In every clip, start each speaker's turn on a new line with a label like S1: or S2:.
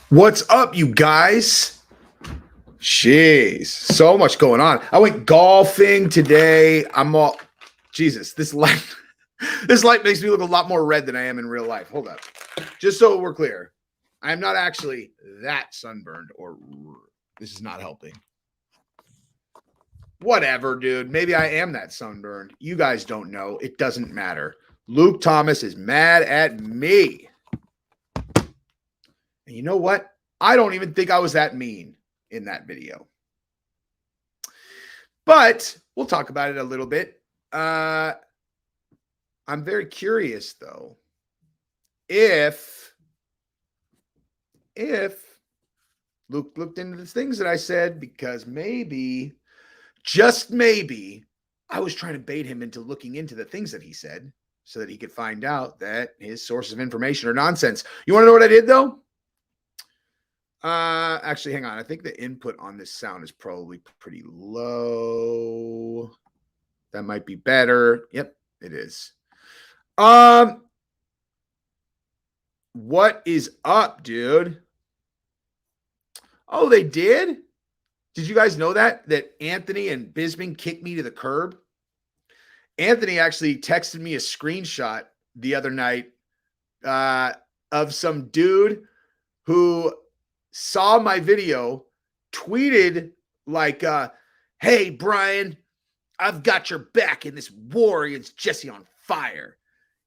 S1: What's up, you guys? Jeez, so much going on. I went golfing today. I'm all Jesus. This light, this light makes me look a lot more red than I am in real life. Hold up, just so we're clear, I'm not actually that sunburned. Or this is not helping. Whatever, dude. Maybe I am that sunburned. You guys don't know. It doesn't matter. Luke Thomas is mad at me. And you know what? I don't even think I was that mean in that video. But we'll talk about it a little bit. I'm very curious, though, if Luke looked into the things that I said, because maybe, just maybe, I was trying to bait him into looking into the things that he said so that he could find out that his sources of information are nonsense. You want to know what I did, though? Actually, hang on. I think the input on this sound is probably pretty low. That might be better. Yep, it is. What is up, dude? Oh, they did? Did you guys know that Anthony and Bisbing kicked me to the curb? Anthony actually texted me a screenshot the other night of some dude who saw my video, tweeted like, hey, Brian, I've got your back in this war against Jesse on Fire.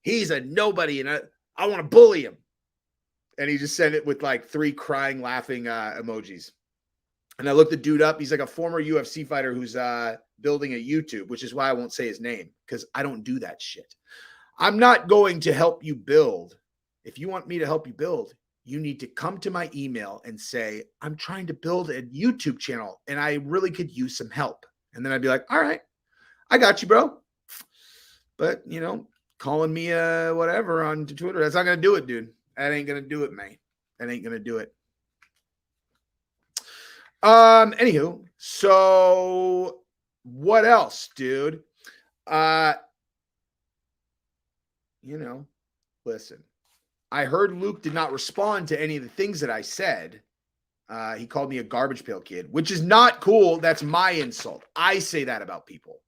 S1: He's a nobody, and I want to bully him. And he just sent it with like 3 crying, laughing emojis. And I looked the dude up. He's like a former UFC fighter who's building a YouTube, which is why I won't say his name, because I don't do that shit. I'm not going to help you build. If you want me to help you build, you need to come to my email and say, I'm trying to build a YouTube channel and I really could use some help. And then I'd be like, all right, I got you, bro. But, you know, calling me whatever on Twitter, that's not going to do it, dude. That ain't going to do it, man. That ain't going to do it. Anywho, so what else, dude? You know, listen. I heard Luke did not respond to any of the things that I said. He called me a garbage pail kid, which is not cool. That's my insult. I say that about people.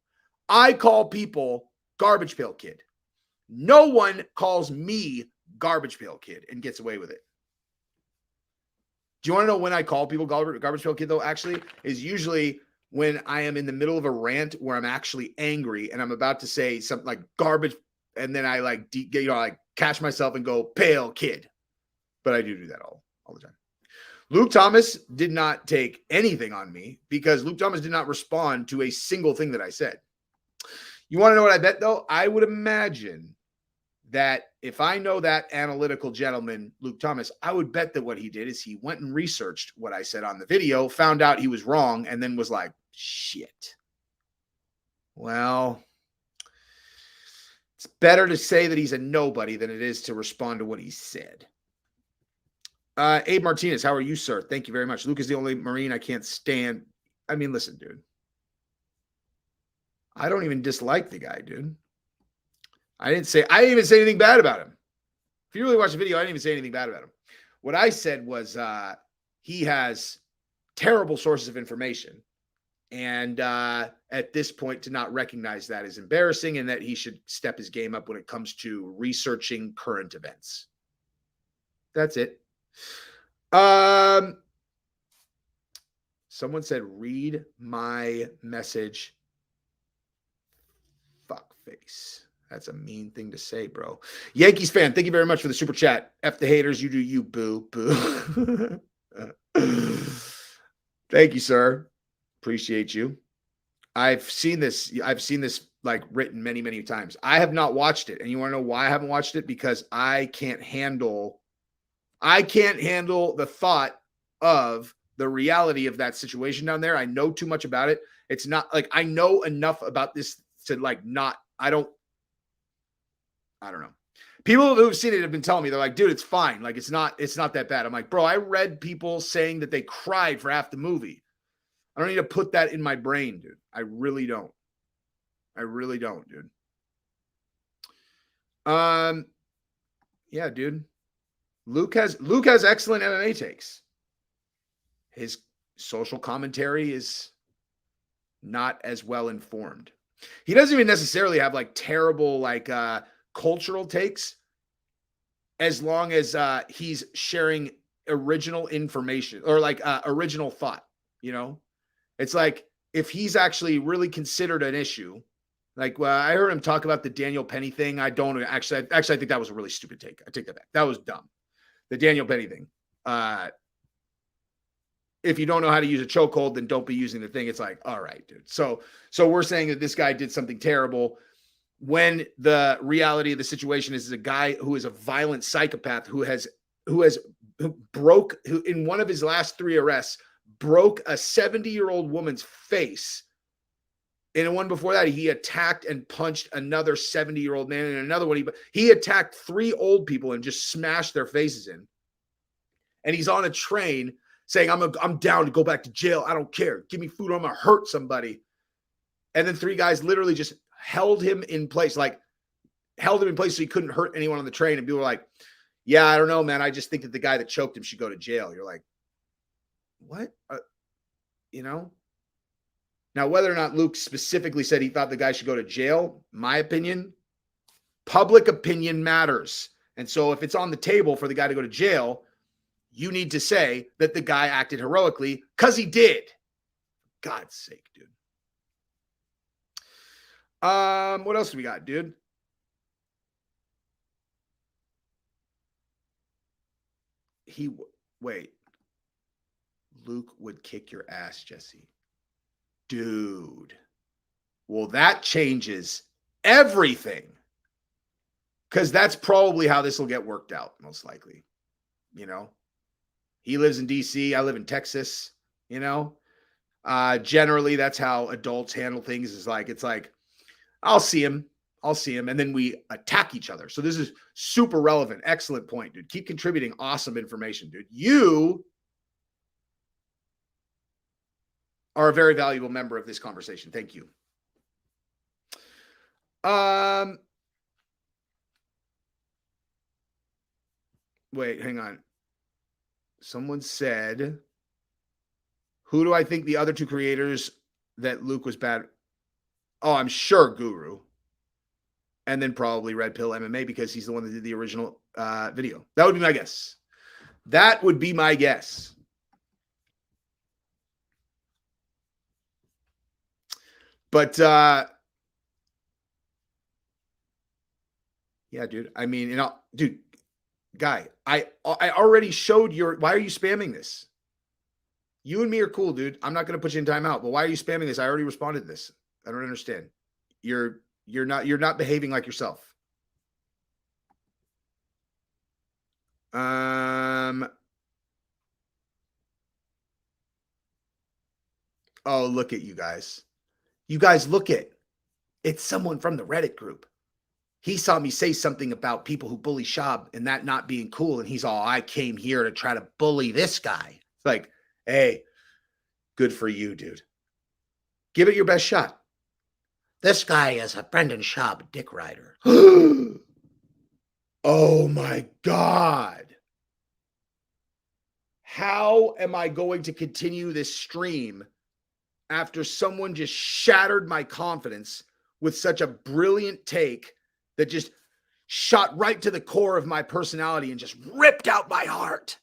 S1: I call people garbage pail kid. No one calls me garbage pail kid and gets away with it. Do you want to know when I call people garbage pail kid, though, actually? Is usually when I am in the middle of a rant where I'm actually angry and I'm about to say something like garbage, and then I like, like catch myself and go, Pail kid. But I do that all the time. Luke Thomas did not take anything on me because Luke Thomas did not respond to a single thing that I said. You want to know what I bet, though? I would imagine that if I know that analytical gentleman, Luke Thomas, I would bet that what he did is he went and researched what I said on the video, found out he was wrong, and then was like, shit. Well, it's better to say that he's a nobody than it is to respond to what he said. Abe Martinez, how are you, sir? Thank you very much. Luke is the only Marine I can't stand. I mean, listen, dude. I don't even dislike the guy, dude. I didn't even say anything bad about him. If you really watch the video, I didn't even say anything bad about him. What I said was he has terrible sources of information. And at this point, to not recognize that is embarrassing, and that he should step his game up when it comes to researching current events. That's it. Someone said, read my message. Fuck face. That's a mean thing to say, bro. Yankees fan, thank you very much for the super chat. F the haters, you do you, boo, boo. Thank you, sir. Appreciate you. I've seen this like written many, many times. I have not watched it. And you want to know why I haven't watched it? Because I can't handle the thought of the reality of that situation down there. I know too much about it. It's not like I know enough about this to like not, I don't know. People who've seen it have been telling me, they're like, dude, it's fine. Like, it's not that bad. I'm like, bro, I read people saying that they cried for half the movie. I don't need to put that in my brain, dude. I really don't. Dude. Yeah, dude. Luke has excellent MMA takes. His social commentary is not as well informed. He doesn't even necessarily have like terrible like cultural takes, as long as he's sharing original information or like original thought. You know, it's like if he's actually really considered an issue. Like, well, I heard him talk about the Daniel Penny thing. I don't actually. I think that was a really stupid take. I take that back. That was dumb. The Daniel Penny thing. If you don't know how to use a chokehold, then don't be using the thing. It's like, all right, dude. So we're saying that this guy did something terrible, when the reality of the situation is a guy who is a violent psychopath who in one of his last 3 arrests broke a 70-year-old woman's face. And the one before that, he attacked and punched another 70-year-old man, and another one he attacked 3 old people and just smashed their faces in. And he's on a train saying, I'm down to go back to jail. I don't care. Give me food or I'm going to hurt somebody. And then 3 guys literally just held him in place so he couldn't hurt anyone on the train. And people were like, yeah, I don't know, man. I just think that the guy that choked him should go to jail. You're like, what? You know? Now, whether or not Luke specifically said he thought the guy should go to jail, my opinion, public opinion matters. And so if it's on the table for the guy to go to jail, you need to say that the guy acted heroically, because he did. God's sake, dude. What else do we got, dude? Wait. Luke would kick your ass, Jesse. Dude. Well, that changes everything. Because that's probably how this will get worked out, most likely. You know? He lives in DC. I live in Texas. You know? Generally, that's how adults handle things. It's like, I'll see him. And then we attack each other. So this is super relevant. Excellent point, dude. Keep contributing awesome information, dude. You are a very valuable member of this conversation. Thank you. Wait, hang on. Someone said, who do I think the other 2 creators that Luke was bad? Oh, I'm sure Guru. And then probably Red Pill MMA, because he's the one that did the original video. That would be my guess. But yeah, dude. I mean, dude, guy, I already showed why are you spamming this? You and me are cool, dude. I'm not going to put you in timeout, but why are you spamming this? I already responded to this. I don't understand. You're not behaving like yourself. Oh, look at you guys. You guys look at, it's someone from the Reddit group. He saw me say something about people who bully Shab and that not being cool. And he's all, I came here to try to bully this guy. It's like, hey, good for you, dude. Give it your best shot. This guy is a Brendan Schaub dick rider. Oh my God. How am I going to continue this stream after someone just shattered my confidence with such a brilliant take that just shot right to the core of my personality and just ripped out my heart?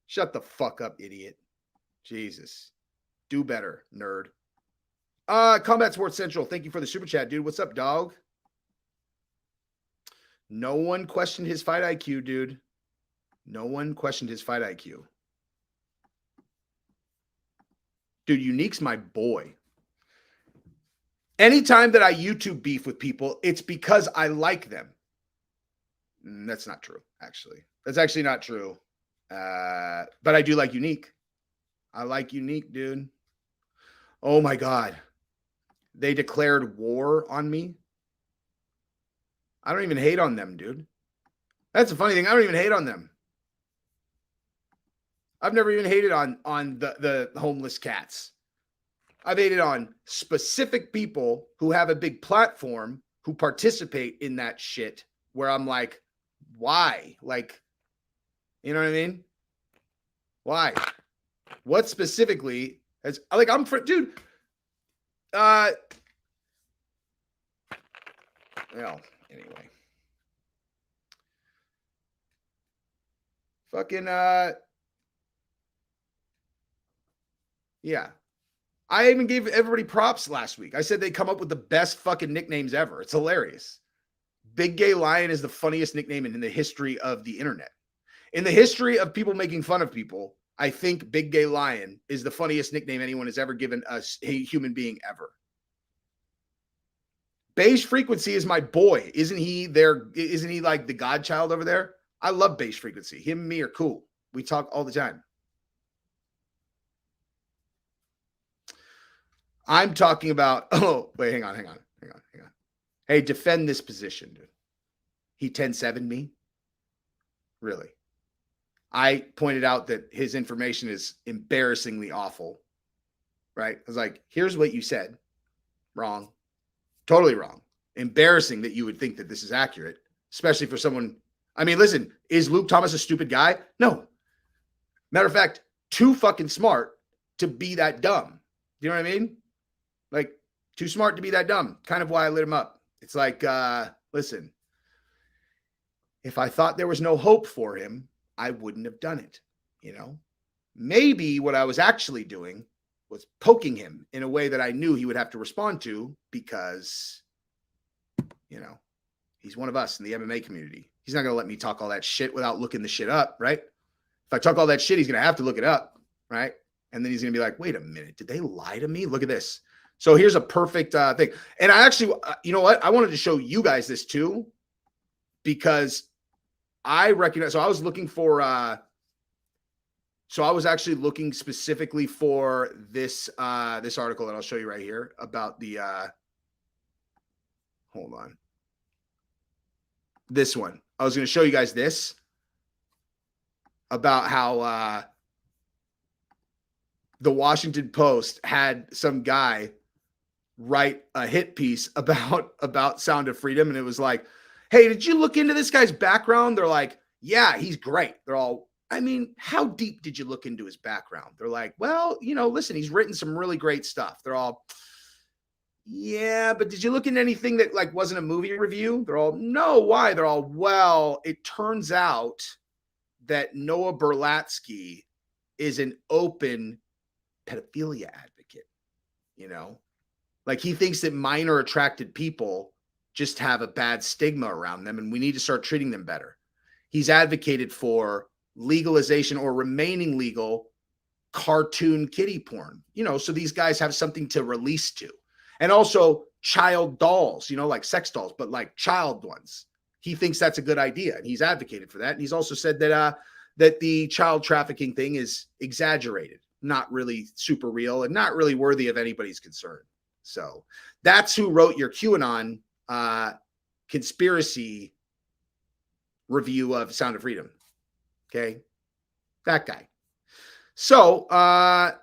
S1: Shut the fuck up, idiot. Jesus. Do better, nerd. Combat Sports Central, thank you for the super chat, dude. What's up, dog? No one questioned his fight IQ, dude. No one questioned his fight IQ. Dude, Unique's my boy. Anytime that I YouTube beef with people, it's because I like them. That's not true, actually. That's actually not true. But I do like Unique. I like Unique, dude. Oh my God. They declared war on me. I don't even hate on them, dude. That's the funny thing. I don't even hate on them. I've never even hated on the homeless cats. I've hated on specific people who have a big platform who participate in that shit, where I'm like, why? Like, You know what I mean? Why? What specifically has, like, I'm for, dude, well, anyway. Fucking, yeah. I even gave everybody props last week. I said they come up with the best fucking nicknames ever. It's hilarious. Big Gay Lion is the funniest nickname in the history of the internet. In the history of people making fun of people, I think Big Gay Lion is the funniest nickname anyone has ever given a human being ever. Beige Frequency is my boy. Isn't he there? Isn't he like the godchild over there? I love Beige Frequency. Him and me are cool. We talk all the time. I'm talking about, oh, wait, hang on. Hey, defend this position, dude. He 10-7 me? Really? I pointed out that his information is embarrassingly awful, right? I was like, here's what you said. Wrong. Totally wrong. Embarrassing that you would think that this is accurate, especially for someone. I mean, listen, is Luke Thomas a stupid guy? No. Matter of fact, too fucking smart to be that dumb. You know what I mean? Like, too smart to be that dumb. Kind of why I lit him up. It's like, listen, if I thought there was no hope for him, I wouldn't have done it. You know, maybe what I was actually doing was poking him in a way that I knew he would have to respond to because, you know, he's one of us in the MMA community. He's not going to let me talk all that shit without looking the shit up, right? If I talk all that shit, he's going to have to look it up, right? And then he's going to be like, wait a minute, did they lie to me? Look at this. So here's a perfect thing. And I actually, you know what? I wanted to show you guys this too, because I recognize, so I was looking for, so I was actually looking specifically for this, this article that I'll show you right here about the, hold on. This one. I was going to show you guys this about how, the Washington Post had some guy write a hit piece about Sound of Freedom. And it was like, hey, did you look into this guy's background? They're like, yeah, he's great. They're all, I mean, how deep did you look into his background? They're like, well, you know, listen, he's written some really great stuff. They're all, yeah, but did you look into anything that like wasn't a movie review? They're all, no, why? They're all, well, it turns out that Noah Berlatsky is an open pedophilia advocate, you know? Like he thinks that minor attracted people just have a bad stigma around them and we need to start treating them better. He's advocated for legalization or remaining legal cartoon kiddie porn, you know, so these guys have something to release to. And also child dolls, you know, like sex dolls, but like child ones. He thinks that's a good idea and he's advocated for that. And he's also said that that the child trafficking thing is exaggerated, not really super real and not really worthy of anybody's concern. So that's who wrote your QAnon conspiracy review of Sound of Freedom. Okay. That guy. So I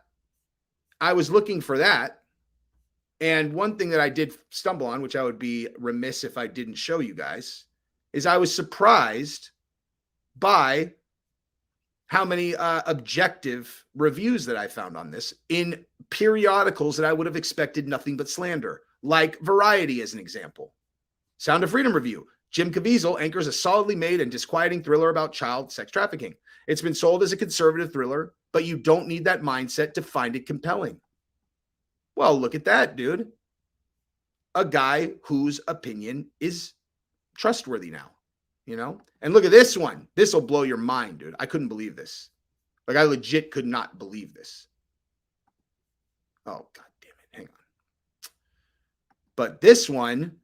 S1: was looking for that. And one thing that I did stumble on, which I would be remiss if I didn't show you guys, is I was surprised by how many objective reviews that I found on this in periodicals that I would have expected nothing but slander, like Variety as an example. Sound of Freedom review. Jim Caviezel anchors a solidly made and disquieting thriller about child sex trafficking. It's been sold as a conservative thriller, but you don't need that mindset to find it compelling. Well, look at that, dude. A guy whose opinion is trustworthy now. You know, and look at this one. This will blow your mind, dude. I couldn't believe this. Like, I legit could not believe this. Oh, God damn it. Hang on. But this one,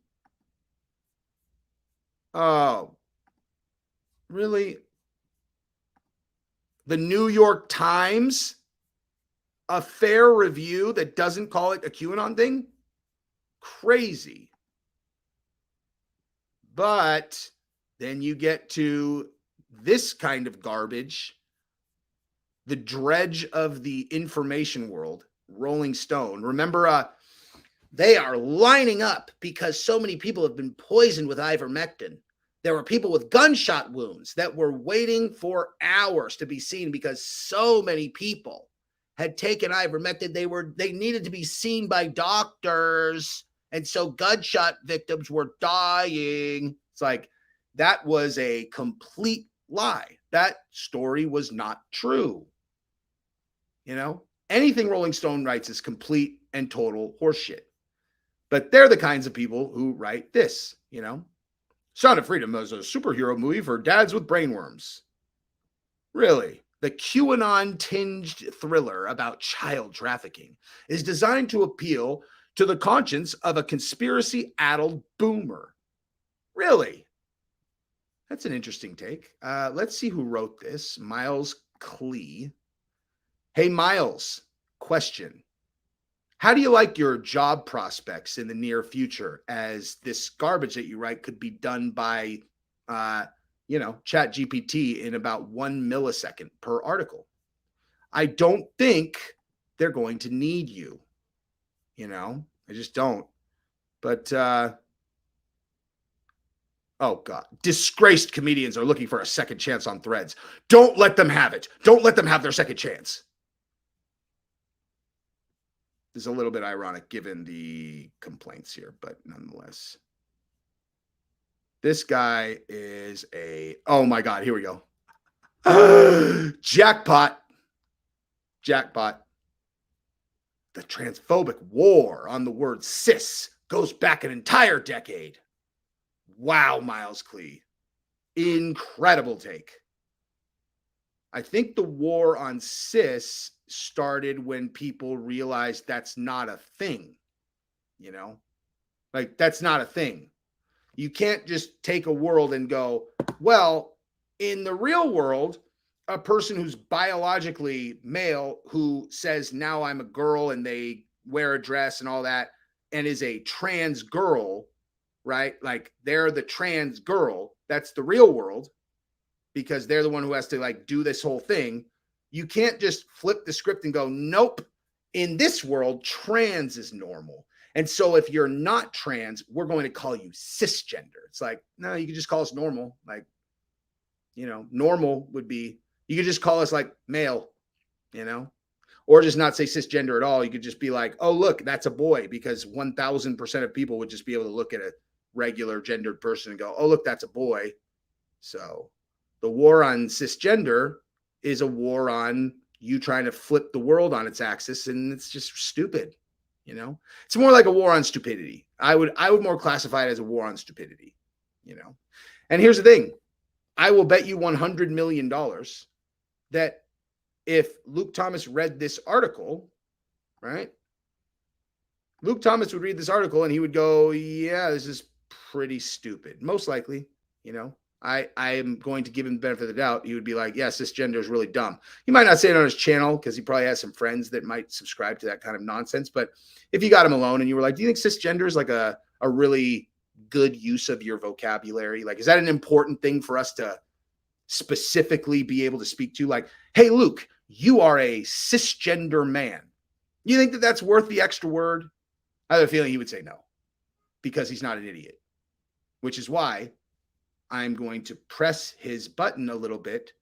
S1: oh, really? The New York Times, a fair review that doesn't call it a QAnon thing? Crazy. But then you get to this kind of garbage, the dredge of the information world, Rolling Stone. Remember, they are lining up because so many people have been poisoned with ivermectin There were people with gunshot wounds that were waiting for hours to be seen because so many people had taken ivermectin. They needed to be seen by doctors. And so gunshot victims were dying. It's like, that was a complete lie. That story was not true. You know, anything Rolling Stone writes is complete and total horseshit. But they're the kinds of people who write this, you know. Sound of Freedom is a superhero movie for dads with brainworms. Really? The QAnon-tinged thriller about child trafficking is designed to appeal to the conscience of a conspiracy-addled boomer. Really? That's an interesting take. Let's see who wrote this. Miles Klee. Hey, Miles, question. How do you like your job prospects in the near future, as this garbage that you write could be done by, Chat GPT in about 1 millisecond per article? I don't think they're going to need you. I just don't. But, oh God, disgraced comedians are looking for a second chance on Threads. Don't let them have it. Don't let them have their second chance. Is a little bit ironic given the complaints here, but nonetheless. This guy is oh my God, here we go. Jackpot. The transphobic war on the word cis goes back an entire decade. Wow, Miles Klee. Incredible take. I think the war on cis started when people realized that's not a thing, like that's not a thing. You can't just take a world and go, well, in the real world, a person who's biologically male who says now I'm a girl and they wear a dress and all that and is a trans girl, right? Like they're the trans girl. That's the real world because they're the one who has to like do this whole thing. You can't just flip the script and go, nope, in this world, trans is normal. And so if you're not trans, we're going to call you cisgender. It's like, no, you can just call us normal. Like, normal would be, you could just call us like male, or just not say cisgender at all. You could just be like, oh, look, that's a boy, because 1000% of people would just be able to look at a regular gendered person and go, oh, look, that's a boy. So the war on cisgender is a war on you trying to flip the world on its axis, and it's just stupid. It's more like a war on stupidity. I would more classify it as a war on stupidity. And here's the thing: I will bet you $100 million that if Luke Thomas read this article, right? Luke Thomas would read this article and he would go, "Yeah, this is pretty stupid." Most likely, I am going to give him the benefit of the doubt. He would be like, yeah, cisgender is really dumb. He might not say it on his channel because he probably has some friends that might subscribe to that kind of nonsense. But if you got him alone and you were like, do you think cisgender is like a really good use of your vocabulary? Like, is that an important thing for us to specifically be able to speak to? Like, hey, Luke, you are a cisgender man. You think that that's worth the extra word? I have a feeling he would say no, because he's not an idiot, which is why I'm going to press his button a little bit,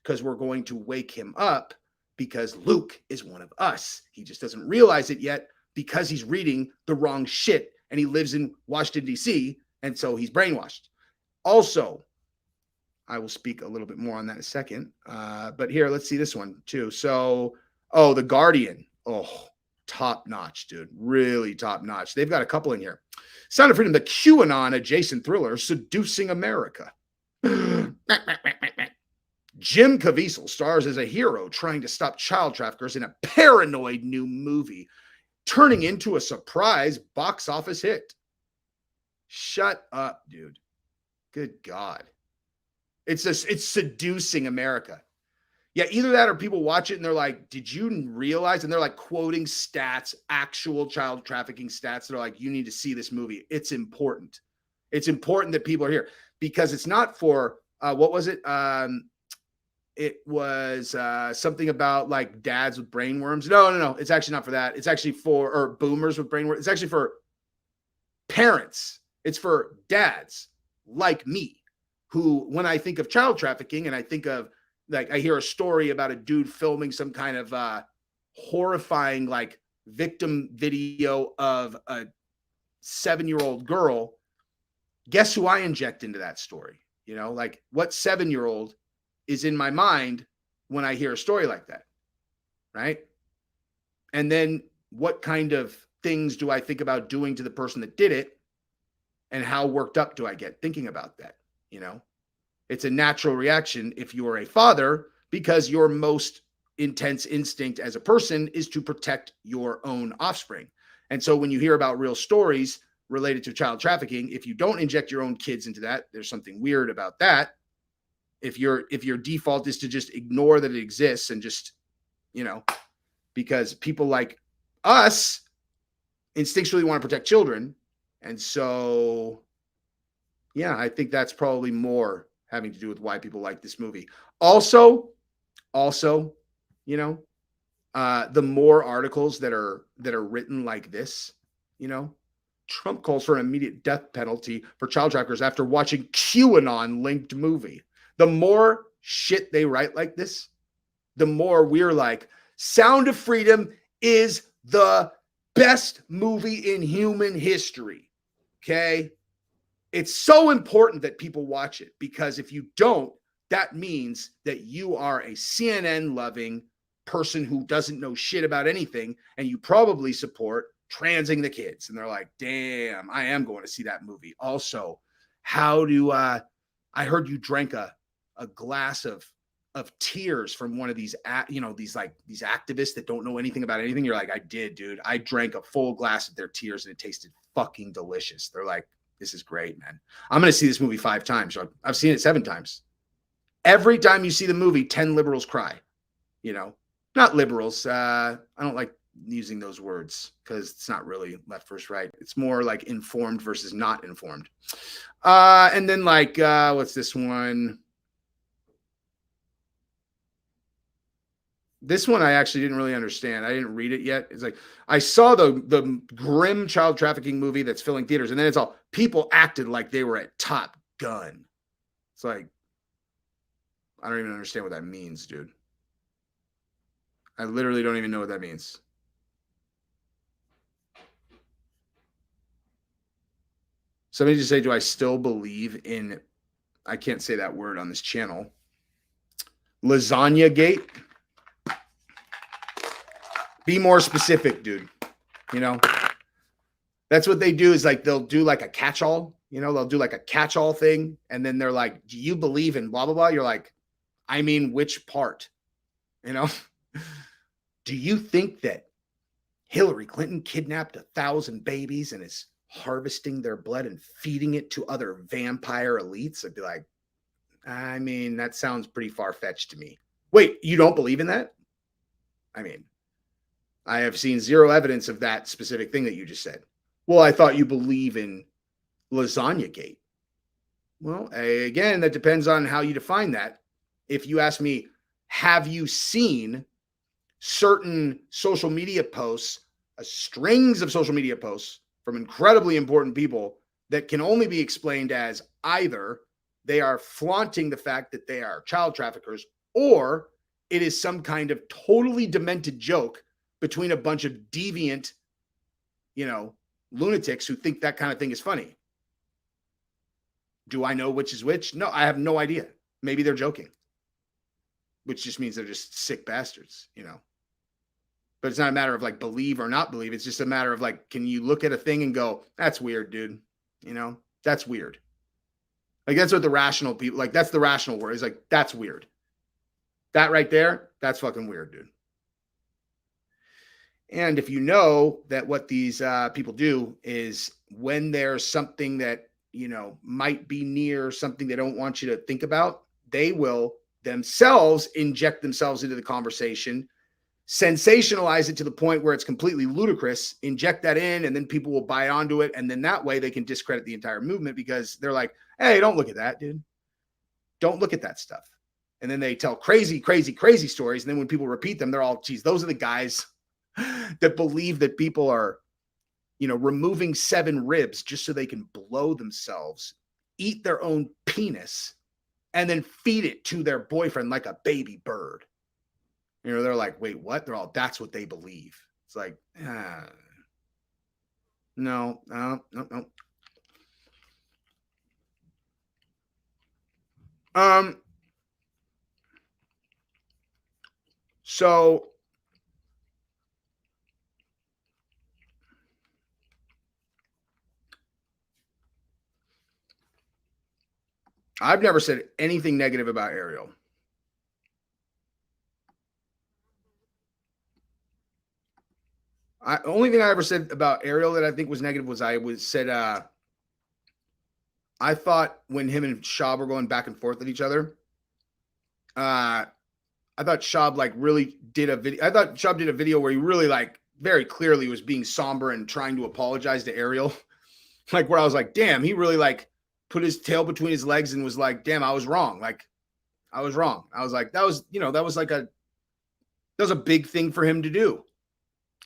S1: because we're going to wake him up, because Luke is one of us. He just doesn't realize it yet because he's reading the wrong shit and he lives in Washington, D.C. And so he's brainwashed. Also, I will speak a little bit more on that in a second. But here, let's see this one too. So, The Guardian. Oh, top notch, dude. Really top notch. They've got a couple in here. Sound of Freedom, the QAnon adjacent thriller seducing America. Jim Caviezel stars as a hero trying to stop child traffickers in a paranoid new movie, turning into a surprise box office hit. Shut up, dude. Good God. It's seducing America. Yeah, either that or people watch it and they're like, did you realize? And they're like quoting stats, actual child trafficking stats. They're like, you need to see this movie. It's important. It's important that people are here, because it's not for, what was it? It was something about like dads with brainworms. No. It's actually not for that. It's actually or boomers with brainworms. It's actually for parents. It's for dads like me who, when I think of child trafficking and I think of like, I hear a story about a dude filming some kind of horrifying like victim video of a 7-year-old girl, guess who I inject into that story? You know, like what 7-year-old is in my mind when I hear a story like that, right? And then what kind of things do I think about doing to the person that did it? And how worked up do I get thinking about that? You know, it's a natural reaction if you're a father, because your most intense instinct as a person is to protect your own offspring. And so when you hear about real stories related to child trafficking, if you don't inject your own kids into that, there's something weird about that. If your default is to just ignore that it exists and just, you know, because people like us instinctually want to protect children. And so, yeah, I think that's probably more having to do with why people like this movie. Also, you know, the more articles that are written like this, you know, Trump calls for an immediate death penalty for child traffickers after watching QAnon linked movie. The more shit they write like this, the more we're like, Sound of Freedom is the best movie in human history. Okay. It's so important that people watch it, because if you don't, that means that you are a CNN loving person who doesn't know shit about anything, and you probably support transing the kids. And they're like, damn, I am going to see that movie. Also, how do I heard you drank a glass of tears from one of these, these activists that don't know anything about anything. You're like, I did, dude. I drank a full glass of their tears and it tasted fucking delicious. They're like, this is great, man. I'm going to see this movie 5 times. I've seen it 7 times. Every time you see the movie, 10 liberals cry, you know, not liberals. I don't like using those words because it's not really left versus right. It's more like informed versus not informed. And then like, what's this one? This one I actually didn't really understand. I didn't read it yet. It's like, I saw the grim child trafficking movie that's filling theaters, and then it's all people acted like they were at Top Gun. It's like, I don't even understand what that means, dude. I literally don't even know what that means. Somebody just say, do I still believe in, I can't say that word on this channel, Lasagna Gate? Be more specific, dude. You know, that's what they do, is like, they'll do like a catch-all, you know, they'll do like a catch-all thing. And then they're like, do you believe in blah, blah, blah? You're like, I mean, which part, you know? Do you think that Hillary Clinton kidnapped 1,000 babies and is harvesting their blood and feeding it to other vampire elites? I'd be like, I mean, that sounds pretty far-fetched to me. Wait, you don't believe in that? I mean, I have seen zero evidence of that specific thing that you just said. Well, I thought you believe in Lasagna Gate. Well, again, that depends on how you define that. If you ask me, have you seen certain social media posts, strings of social media posts from incredibly important people that can only be explained as either they are flaunting the fact that they are child traffickers, or it is some kind of totally demented joke between a bunch of deviant, you know, lunatics who think that kind of thing is funny. Do I know which is which? No, I have no idea. Maybe they're joking, which just means they're just sick bastards, you know. But it's not a matter of like believe or not believe. It's just a matter of like, can you look at a thing and go, that's weird, dude? You know, that's weird. Like, that's what the rational people, like, that's the rational word. Is like, that's weird. That right there, that's fucking weird, dude. And if you know that what these people do is when there's something that, you know, might be near something they don't want you to think about, they will themselves inject themselves into the conversation, sensationalize it to the point where it's completely ludicrous, inject that in, and then people will buy onto it. And then that way they can discredit the entire movement, because they're like, hey, don't look at that, dude. Don't look at that stuff. And then they tell crazy, crazy, crazy stories. And then when people repeat them, they're all, geez, those are the guys that believe that people are, you know, removing 7 ribs just so they can blow themselves, eat their own penis, and then feed it to their boyfriend like a baby bird. You know, they're like, wait, what? They're all, that's what they believe. It's like, no. So I've never said anything negative about Ariel. Only thing I ever said about Ariel that I think was negative was I thought when him and Shab were going back and forth with each other, I thought Shab like really did a video. I thought Shab did a video where he really like very clearly was being somber and trying to apologize to Ariel. Like where I was like, damn, he really like put his tail between his legs and was like, damn, I was wrong. Like I was wrong. I was like, that was a big thing for him to do.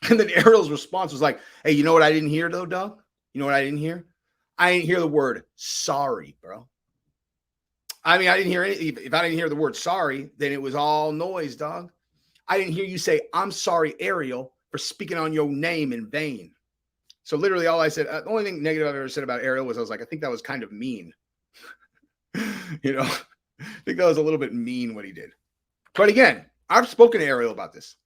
S1: And then Ariel's response was like, hey, you know what I didn't hear though, dog? You know what I didn't hear? I didn't hear the word sorry, bro. I mean, I didn't hear anything. If I didn't hear the word sorry, then it was all noise, dog. I didn't hear you say, I'm sorry, Ariel, for speaking on your name in vain. So literally all I said, the only thing negative I've ever said about Ariel was I was like, I think that was kind of mean. You know, I think that was a little bit mean what he did. But again, I've spoken to Ariel about this.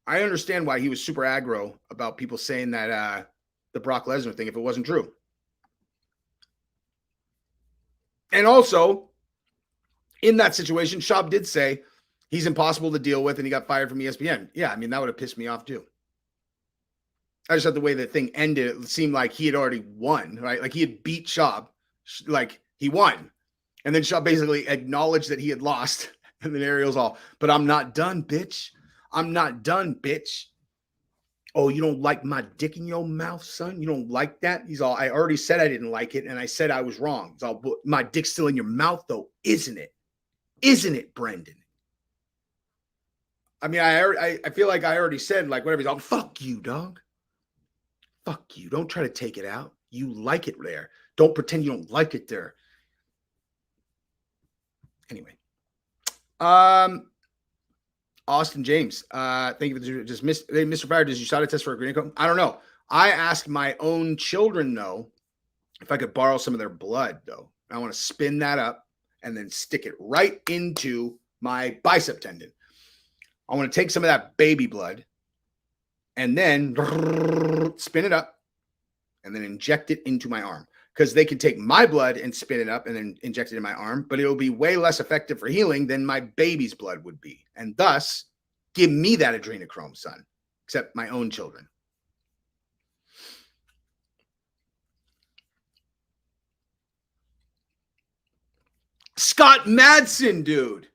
S1: I understand why he was super aggro about people saying that the Brock Lesnar thing if it wasn't true. And also, in that situation, Shab did say he's impossible to deal with and he got fired from ESPN. Yeah, I mean, that would have pissed me off too. I just thought the way the thing ended, it seemed like he had already won, right? Like he had beat Shab, like he won. And then Shab basically acknowledged that he had lost. And then Ariel's all, but I'm not done, bitch. I'm not done, bitch. Oh, you don't like my dick in your mouth, son? You don't like that? He's all, I already said I didn't like it, and I said I was wrong. It's all, my dick's still in your mouth, though, isn't it? Isn't it, Brendan? I mean, I feel like I already said, like, whatever. He's all, fuck you, dog. Fuck you. Don't try to take it out. You like it there. Don't pretend you don't like it there. Anyway. Austin James, thank you for just Mr. Fire. Does you shot a test for a green coat? I don't know. I asked my own children though if I could borrow some of their blood though. I want to spin that up and then stick it right into my bicep tendon. I want to take some of that baby blood and then spin it up and then inject it into my arm. Because they can take my blood and spin it up and then inject it in my arm, but it'll be way less effective for healing than my baby's blood would be. And thus, give me that adrenochrome, son, except my own children. Scott Madsen, dude.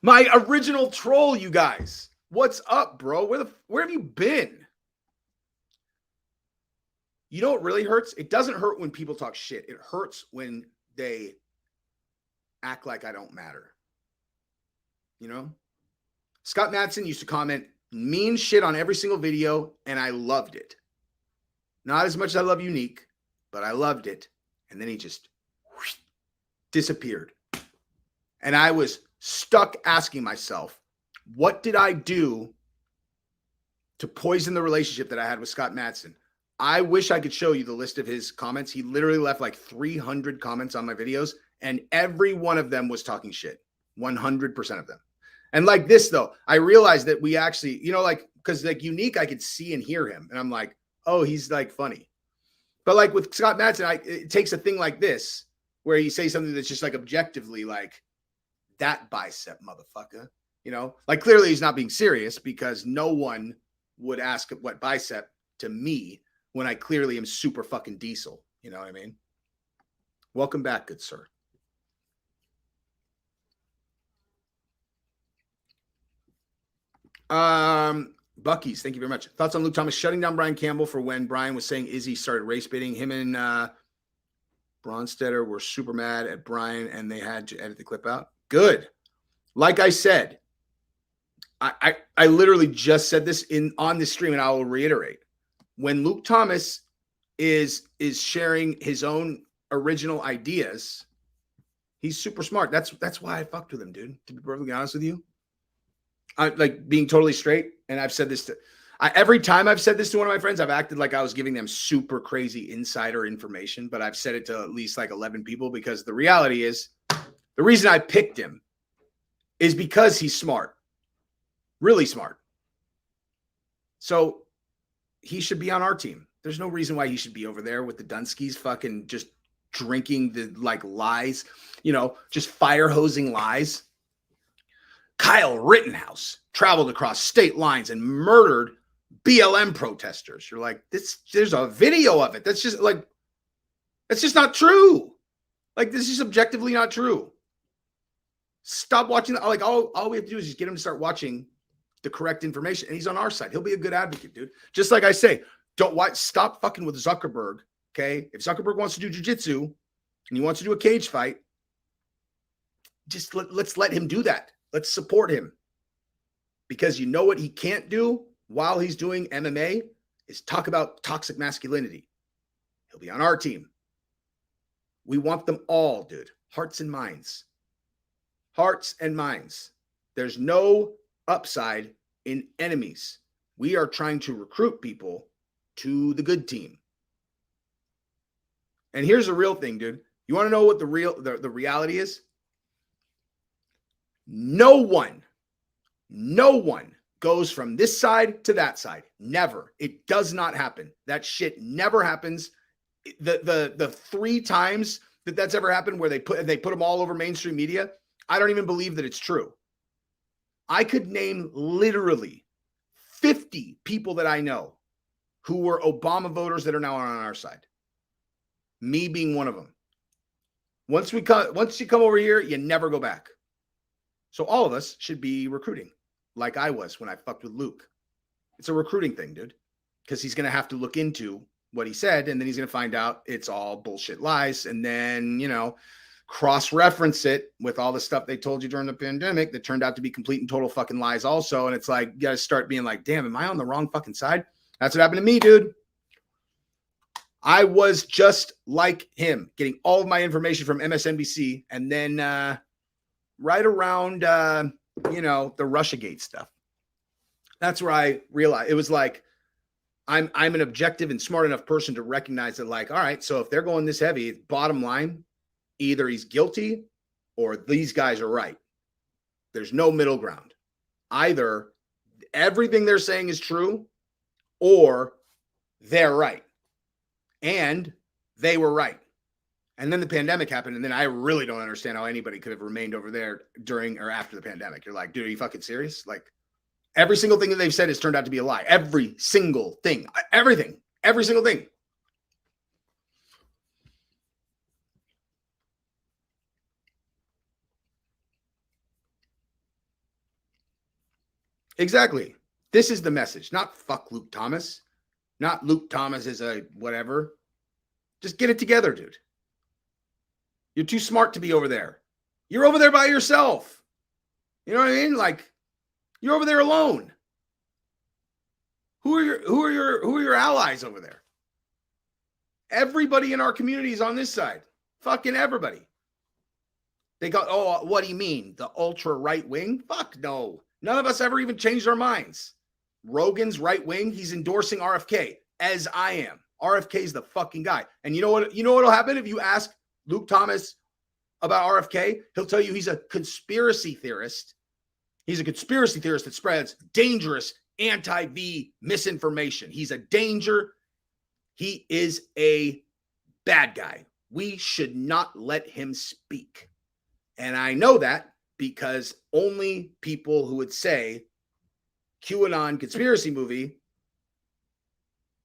S1: My original troll, you guys. What's up, bro? Where have you been? You know what really hurts? It doesn't hurt when people talk shit. It hurts when they act like I don't matter. You know? Scott Madsen used to comment mean shit on every single video, and I loved it. Not as much as I love Unique, but I loved it. And then he just disappeared. And I was stuck asking myself, what did I do to poison the relationship that I had with Scott Madsen? I wish I could show you the list of his comments. He literally left like 300 comments on my videos, and every one of them was talking shit. 100% of them. And like this, though, I realized that we actually, you know, like, because like Unique, I could see and hear him. And I'm like, oh, he's like funny. But like with Scott Madsen, it takes a thing like this, where you say something that's just like objectively like, that bicep motherfucker. You know, like clearly he's not being serious because no one would ask what bicep to me when I clearly am super fucking diesel. You know what I mean? Welcome back, good sir. Bucky's, thank you very much. Thoughts on Luke Thomas shutting down Brian Campbell for when Brian was saying Izzy started race baiting? Him and Bronstetter were super mad at Brian and they had to edit the clip out. Good. Like I said, I literally just said this on this stream and I will reiterate. When Luke Thomas is sharing his own original ideas, He's super smart. That's why I fucked with him, dude. To be perfectly honest with you, I like being totally straight. And I've said this to every time I've said this to one of my friends, I've acted like I was giving them super crazy insider information, but I've said it to at least like 11 people because the reality is the reason I picked him is because he's smart, really smart. So he should be on our team. There's no reason why he should be over there with the Dunskies fucking just drinking the like lies, just fire hosing lies. Kyle Rittenhouse traveled across state lines and murdered BLM protesters. You're like, there's a video of it. That's just not true. Like, this is objectively not true. Stop watching. Like, all we have to do is just get him to start watching the correct information. And he's on our side. He'll be a good advocate, dude. Just like I say, stop fucking with Zuckerberg. Okay. If Zuckerberg wants to do jujitsu and he wants to do a cage fight, just let's let him do that. Let's support him. Because you know what he can't do while he's doing MMA is talk about toxic masculinity. He'll be on our team. We want them all, dude. Hearts and minds. Hearts and minds. There's no upside in enemies. We are trying to recruit people to the good team. And here's the real thing, dude. You want to know what the reality is? No one goes from this side to that side. Never. It does not happen. That shit never happens. The 3 times that's ever happened where they put them all over mainstream media, I don't even believe that it's true. I could name literally 50 people that I know who were Obama voters that are now on our side. Me being one of them. Once you come over here, you never go back. So all of us should be recruiting like I was when I fucked with Luke. It's a recruiting thing, dude, because he's going to have to look into what he said, and then he's going to find out it's all bullshit lies, and then, cross-reference it with all the stuff they told you during the pandemic that turned out to be complete and total fucking lies also. And it's like, you got to start being like, damn, am I on the wrong fucking side? That's what happened to me, dude. I was just like him, getting all of my information from MSNBC, and then right around, the Russiagate stuff. That's where I realized it was like, I'm an objective and smart enough person to recognize that, like, all right, so if they're going this heavy, bottom line, either he's guilty or these guys are right. There's no middle ground. Either everything they're saying is true or they're right. And they were right. And then the pandemic happened. And then I really don't understand how anybody could have remained over there during or after the pandemic. You're like, dude, are you fucking serious? Like, every single thing that they've said has turned out to be a lie. Every single thing. Everything. Every single thing. Exactly. This is the message. Not fuck Luke Thomas. Not Luke Thomas is a whatever. Just get it together, dude. You're too smart to be over there. You're over there by yourself. You know what I mean? Like, you're over there alone. Who are your allies over there? Everybody in our community is on this side. Fucking everybody. They go, oh, what do you mean? The ultra right wing? Fuck no. None of us ever even changed our minds. Rogan's right wing. He's endorsing RFK, as I am. RFK's the fucking guy. And you know what'll happen if you ask Luke Thomas about RFK? He'll tell you he's a conspiracy theorist. He's a conspiracy theorist that spreads dangerous anti-V misinformation. He's a danger. He is a bad guy. We should not let him speak. And I know that because only people who would say QAnon conspiracy movie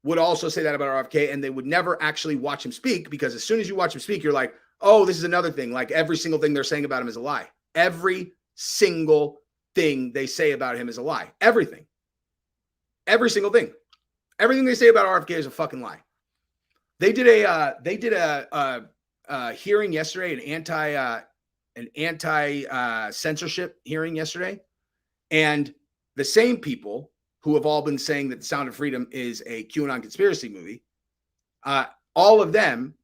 S1: would also say that about RFK, and they would never actually watch him speak, because as soon as you watch him speak, you're like, oh, this is another thing. Like, every single thing they're saying about him is a lie. Every single thing they say about him is a lie. Everything. Every single thing. Everything they say about RFK is a fucking lie. They did a hearing yesterday, an anti censorship hearing yesterday, and the same people who have all been saying that The Sound of Freedom is a QAnon conspiracy movie, all of them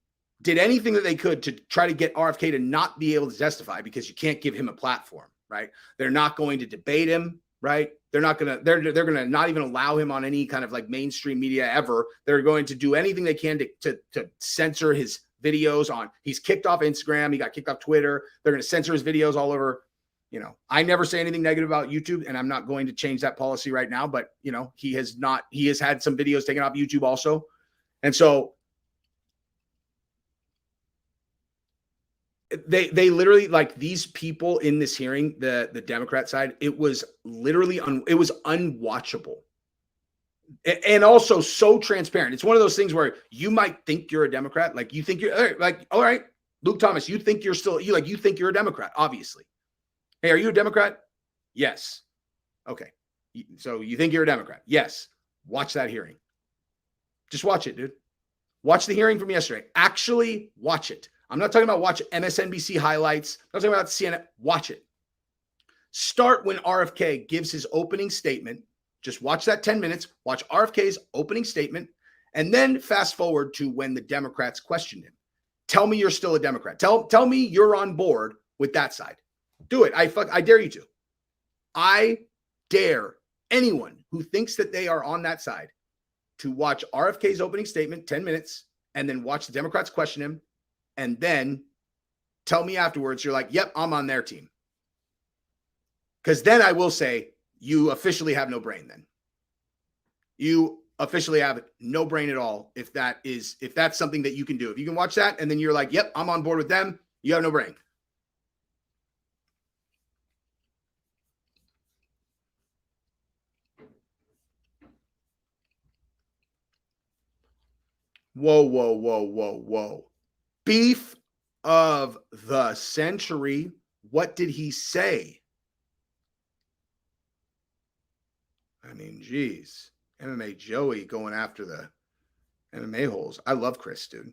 S1: did anything that they could to try to get RFK to not be able to testify because you can't give him a platform, right? They're not going to debate him, right? They're going to not even allow him on any kind of like mainstream media ever. They're going to do anything they can to censor his videos on. He's kicked off Instagram. He got kicked off Twitter. They're going to censor his videos all over. You know, I never say anything negative about YouTube, and I'm not going to change that policy right now, but you know, he has had some videos taken off YouTube also. And so they literally, like, these people in this hearing, the Democrat side, it was literally it was unwatchable. And also so transparent. It's one of those things where you might think you're a Democrat. Like, you think you're like, all right, Luke Thomas, you think you're still, you think you're a Democrat, obviously. Hey, are you a Democrat? Yes. Okay. So you think you're a Democrat? Yes. Watch that hearing. Just watch it, dude. Watch the hearing from yesterday. Actually watch it. I'm not talking about watch MSNBC highlights. I'm not talking about CNN. Watch it. Start when RFK gives his opening statement. Just watch that 10 minutes. Watch RFK's opening statement. And then fast forward to when the Democrats questioned him. Tell me you're still a Democrat. Tell me you're on board with that side. Do it. I dare you to. I dare anyone who thinks that they are on that side to watch RFK's opening statement, 10 minutes, and then watch the Democrats question him, and then tell me afterwards, you're like, yep, I'm on their team. Because then I will say, you officially have no brain then. You officially have no brain at all if that's something that you can do. If you can watch that and then you're like, yep, I'm on board with them, you have no brain. Whoa. Beef of the century. What did he say? I mean, geez. MMA Joey going after the MMA holes. I love Chris, dude.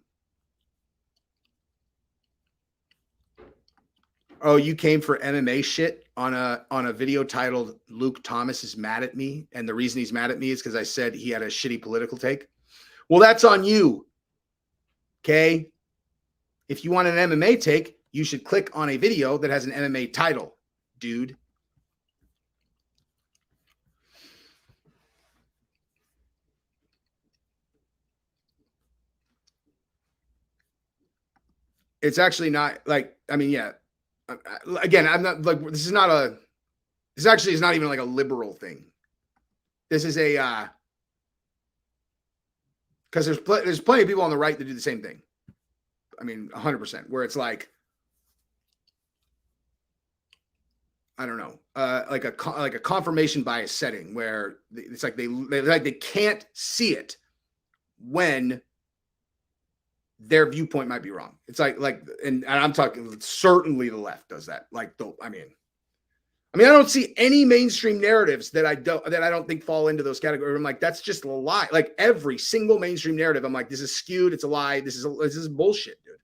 S1: Oh, you came for MMA shit on a video titled Luke Thomas is mad at me. And the reason he's mad at me is because I said he had a shitty political take. Well, that's on you. Okay. If you want an MMA take, you should click on a video that has an MMA title, dude. It's actually not like, I mean, yeah. Again, I'm not like, this actually is not even like a liberal thing. This is a, because there's plenty of people on the right that do the same thing. I mean, 100%, where it's like, I don't know, like a confirmation bias setting where it's like they can't see it when their viewpoint might be wrong. It's like, and I'm talking, certainly the left does that. Like, I mean, I don't see any mainstream narratives that I don't think fall into those categories. I'm like, that's just a lie. Like, every single mainstream narrative, I'm like, this is skewed. It's a lie. This is bullshit, dude.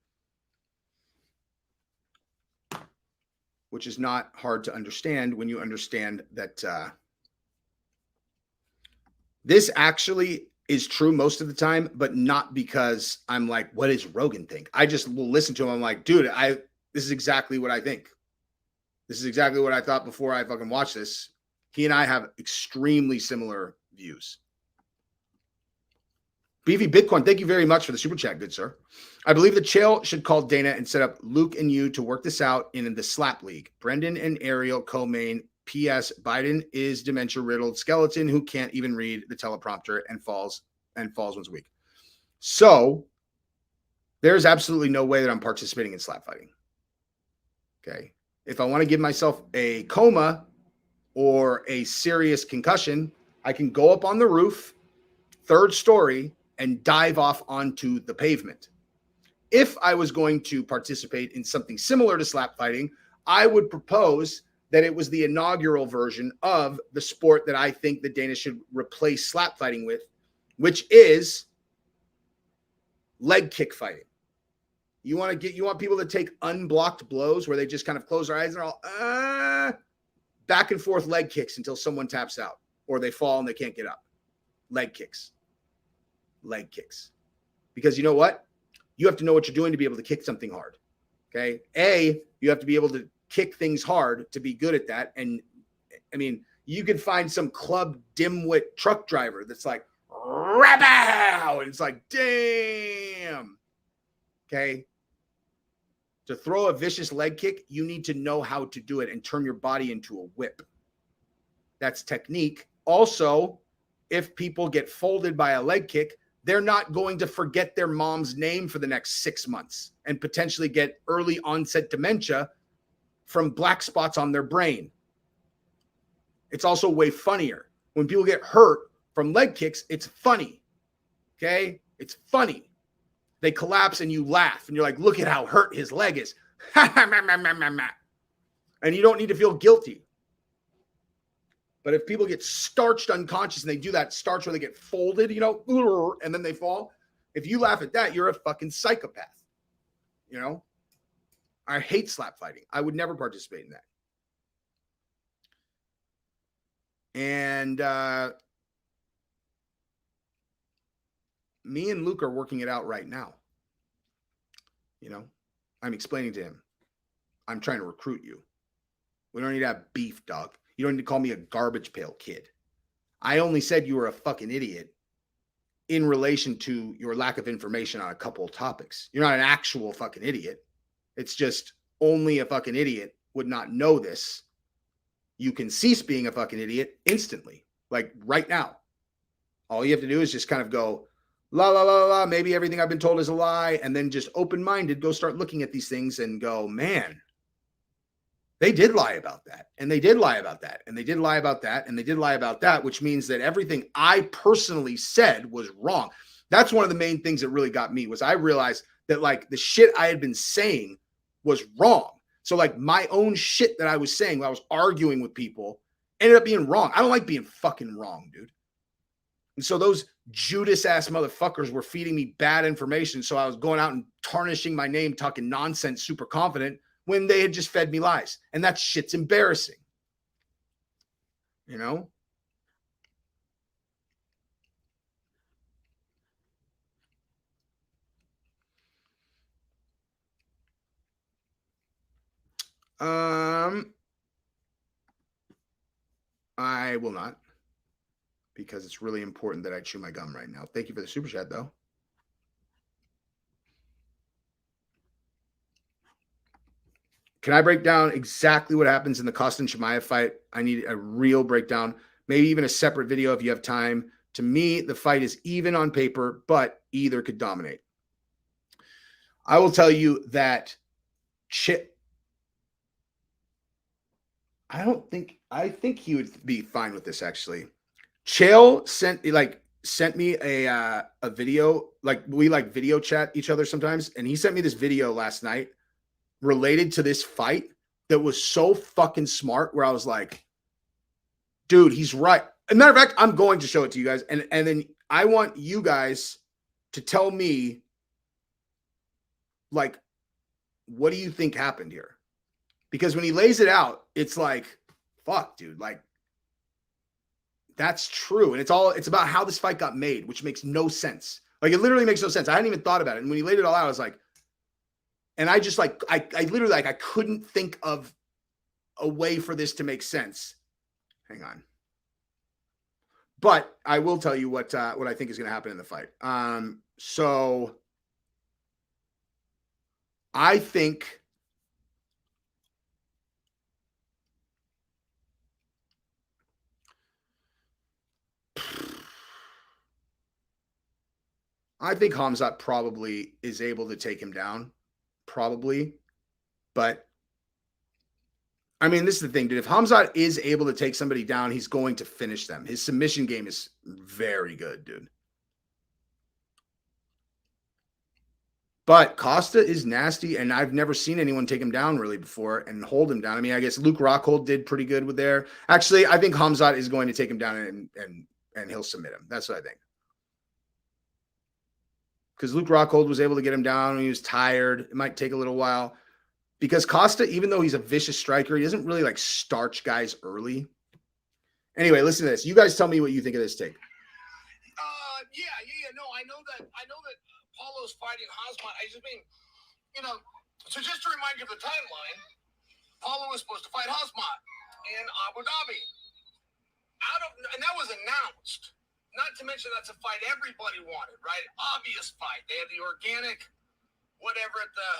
S1: Which is not hard to understand when you understand that this actually is true most of the time, but not because I'm like, what does Rogan think? I just will listen to him. I'm like, dude, this is exactly what I think. This is exactly what I thought before I fucking watched this. He and I have extremely similar views. Beefy Bitcoin, thank you very much for the super chat, good sir. I believe the Chael should call Dana and set up Luke and you to work this out in the slap league. Brendan and Ariel co-main. P.S. Biden is dementia-riddled skeleton who can't even read the teleprompter and falls once a week. So there's absolutely no way that I'm participating in slap fighting. Okay. If I want to give myself a coma or a serious concussion, I can go up on the roof, third story, and dive off onto the pavement. If I was going to participate in something similar to slap fighting, I would propose that it was the inaugural version of the sport that I think that Dana should replace slap fighting with, which is leg kick fighting. You want people to take unblocked blows where they just kind of close their eyes and are all back and forth leg kicks until someone taps out or they fall and they can't get up. Leg kicks. Because you know what? you have to know what you're doing to be able to kick something hard. Okay. You have to be able to kick things hard to be good at that. And I mean, you could find some club dimwit truck driver that's like, rabow, and it's like, damn. Okay. To throw a vicious leg kick, you need to know how to do it and turn your body into a whip. That's technique. Also, if people get folded by a leg kick, they're not going to forget their mom's name for the next 6 months and potentially get early onset dementia from black spots on their brain. It's also way funnier. When people get hurt from leg kicks, it's funny. Okay? It's funny. They collapse and you laugh and you're like, look at how hurt his leg is. And you don't need to feel guilty. But if people get starched unconscious and they do that starch where they get folded, and then they fall, if you laugh at that, you're a fucking psychopath. I hate slap fighting. I would never participate in that. And me and Luke are working it out right now. I'm explaining to him, I'm trying to recruit you. We don't need to have beef, dog. You don't need to call me a garbage pail kid. I only said you were a fucking idiot in relation to your lack of information on a couple of topics. You're not an actual fucking idiot. It's just only a fucking idiot would not know this. You can cease being a fucking idiot instantly, like right now. All you have to do is just kind of go, la, la, la, la, maybe everything I've been told is a lie. And then just open-minded, go start looking at these things and go, man, they did lie about that. And they did lie about that. And they did lie about that. And they did lie about that, which means that everything I personally said was wrong. That's one of the main things that really got me was I realized that like the shit I had been saying was wrong. So like my own shit that I was saying when I was arguing with people ended up being wrong. I don't like being fucking wrong, dude. And so those Judas ass motherfuckers were feeding me bad information. So I was going out and tarnishing my name, talking nonsense, super confident when they had just fed me lies. And that shit's embarrassing. I will not, because it's really important that I chew my gum right now. Thank you for the super chat, though. Can I break down exactly what happens in the Costa and Chimaev fight? I need a real breakdown, maybe even a separate video if you have time. To me, the fight is even on paper, but either could dominate. I will tell you that I think he would be fine with this, actually. Chael sent me a video, like we like video chat each other sometimes, and he sent me this video last night related to this fight that was so fucking smart where I was like, dude, he's right. As a matter of fact, I'm going to show it to you guys, and then I want you guys to tell me, like, what do you think happened here? Because when he lays it out, it's like, fuck, dude, like, that's true. And it's about how this fight got made, which makes no sense. Like, it literally makes no sense. I hadn't even thought about it. And when he laid it all out, I was like, and I just like, I literally, like, I couldn't think of a way for this to make sense. Hang on. But I will tell you what I think is going to happen in the fight. So I think Khamzat probably is able to take him down. Probably. But I mean, this is the thing, dude. If Khamzat is able to take somebody down, he's going to finish them. His submission game is very good, dude. But Costa is nasty, and I've never seen anyone take him down really before and hold him down. I mean, I guess Luke Rockhold did pretty good with there. Actually, I think Khamzat is going to take him down and he'll submit him. That's what I think. Because Luke Rockhold was able to get him down when he was tired. It might take a little while. Because Costa, even though he's a vicious striker, he doesn't really like starch guys early. Anyway, listen to this. You guys tell me what you think of this take.
S2: Yeah. No, I know that Paulo's fighting Hazmat. I just mean, so just to remind you of the timeline, Paulo was supposed to fight Hazmat in Abu Dhabi. And that was announced. Not to mention that's a fight everybody wanted, right? Obvious fight. They had the organic, whatever at the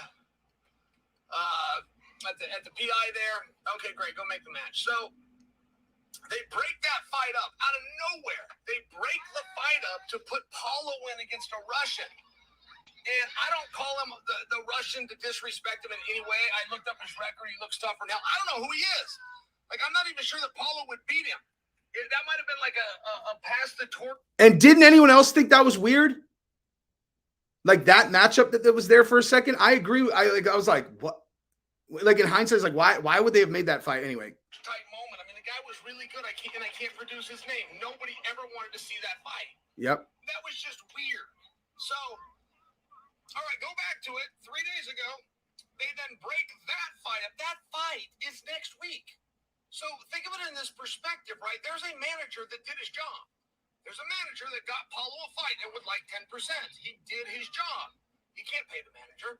S2: PI there. Okay, great. Go make the match. So they break that fight up out of nowhere. They break the fight up to put Paulo in against a Russian. And I don't call him the Russian to disrespect him in any way. I looked up his record. He looks tougher now. I don't know who he is. Like, I'm not even sure that Paulo would beat him. That might have been like a pass the torch.
S1: And didn't anyone else think that was weird? Like that matchup that was there for a second? I agree. I was like, what? Like in hindsight, it's like, why would they have made that fight anyway?
S2: Tight moment. I mean, the guy was really good. I can't produce his name. Nobody ever wanted to see that fight.
S1: Yep.
S2: That was just weird. So, all right, go back to it. 3 days ago, they then break that fight up. That fight is next week. So think of it in this perspective, right? There's a manager that did his job. There's a manager that got Paulo a fight and would like 10%. He did his job. You can't pay the manager.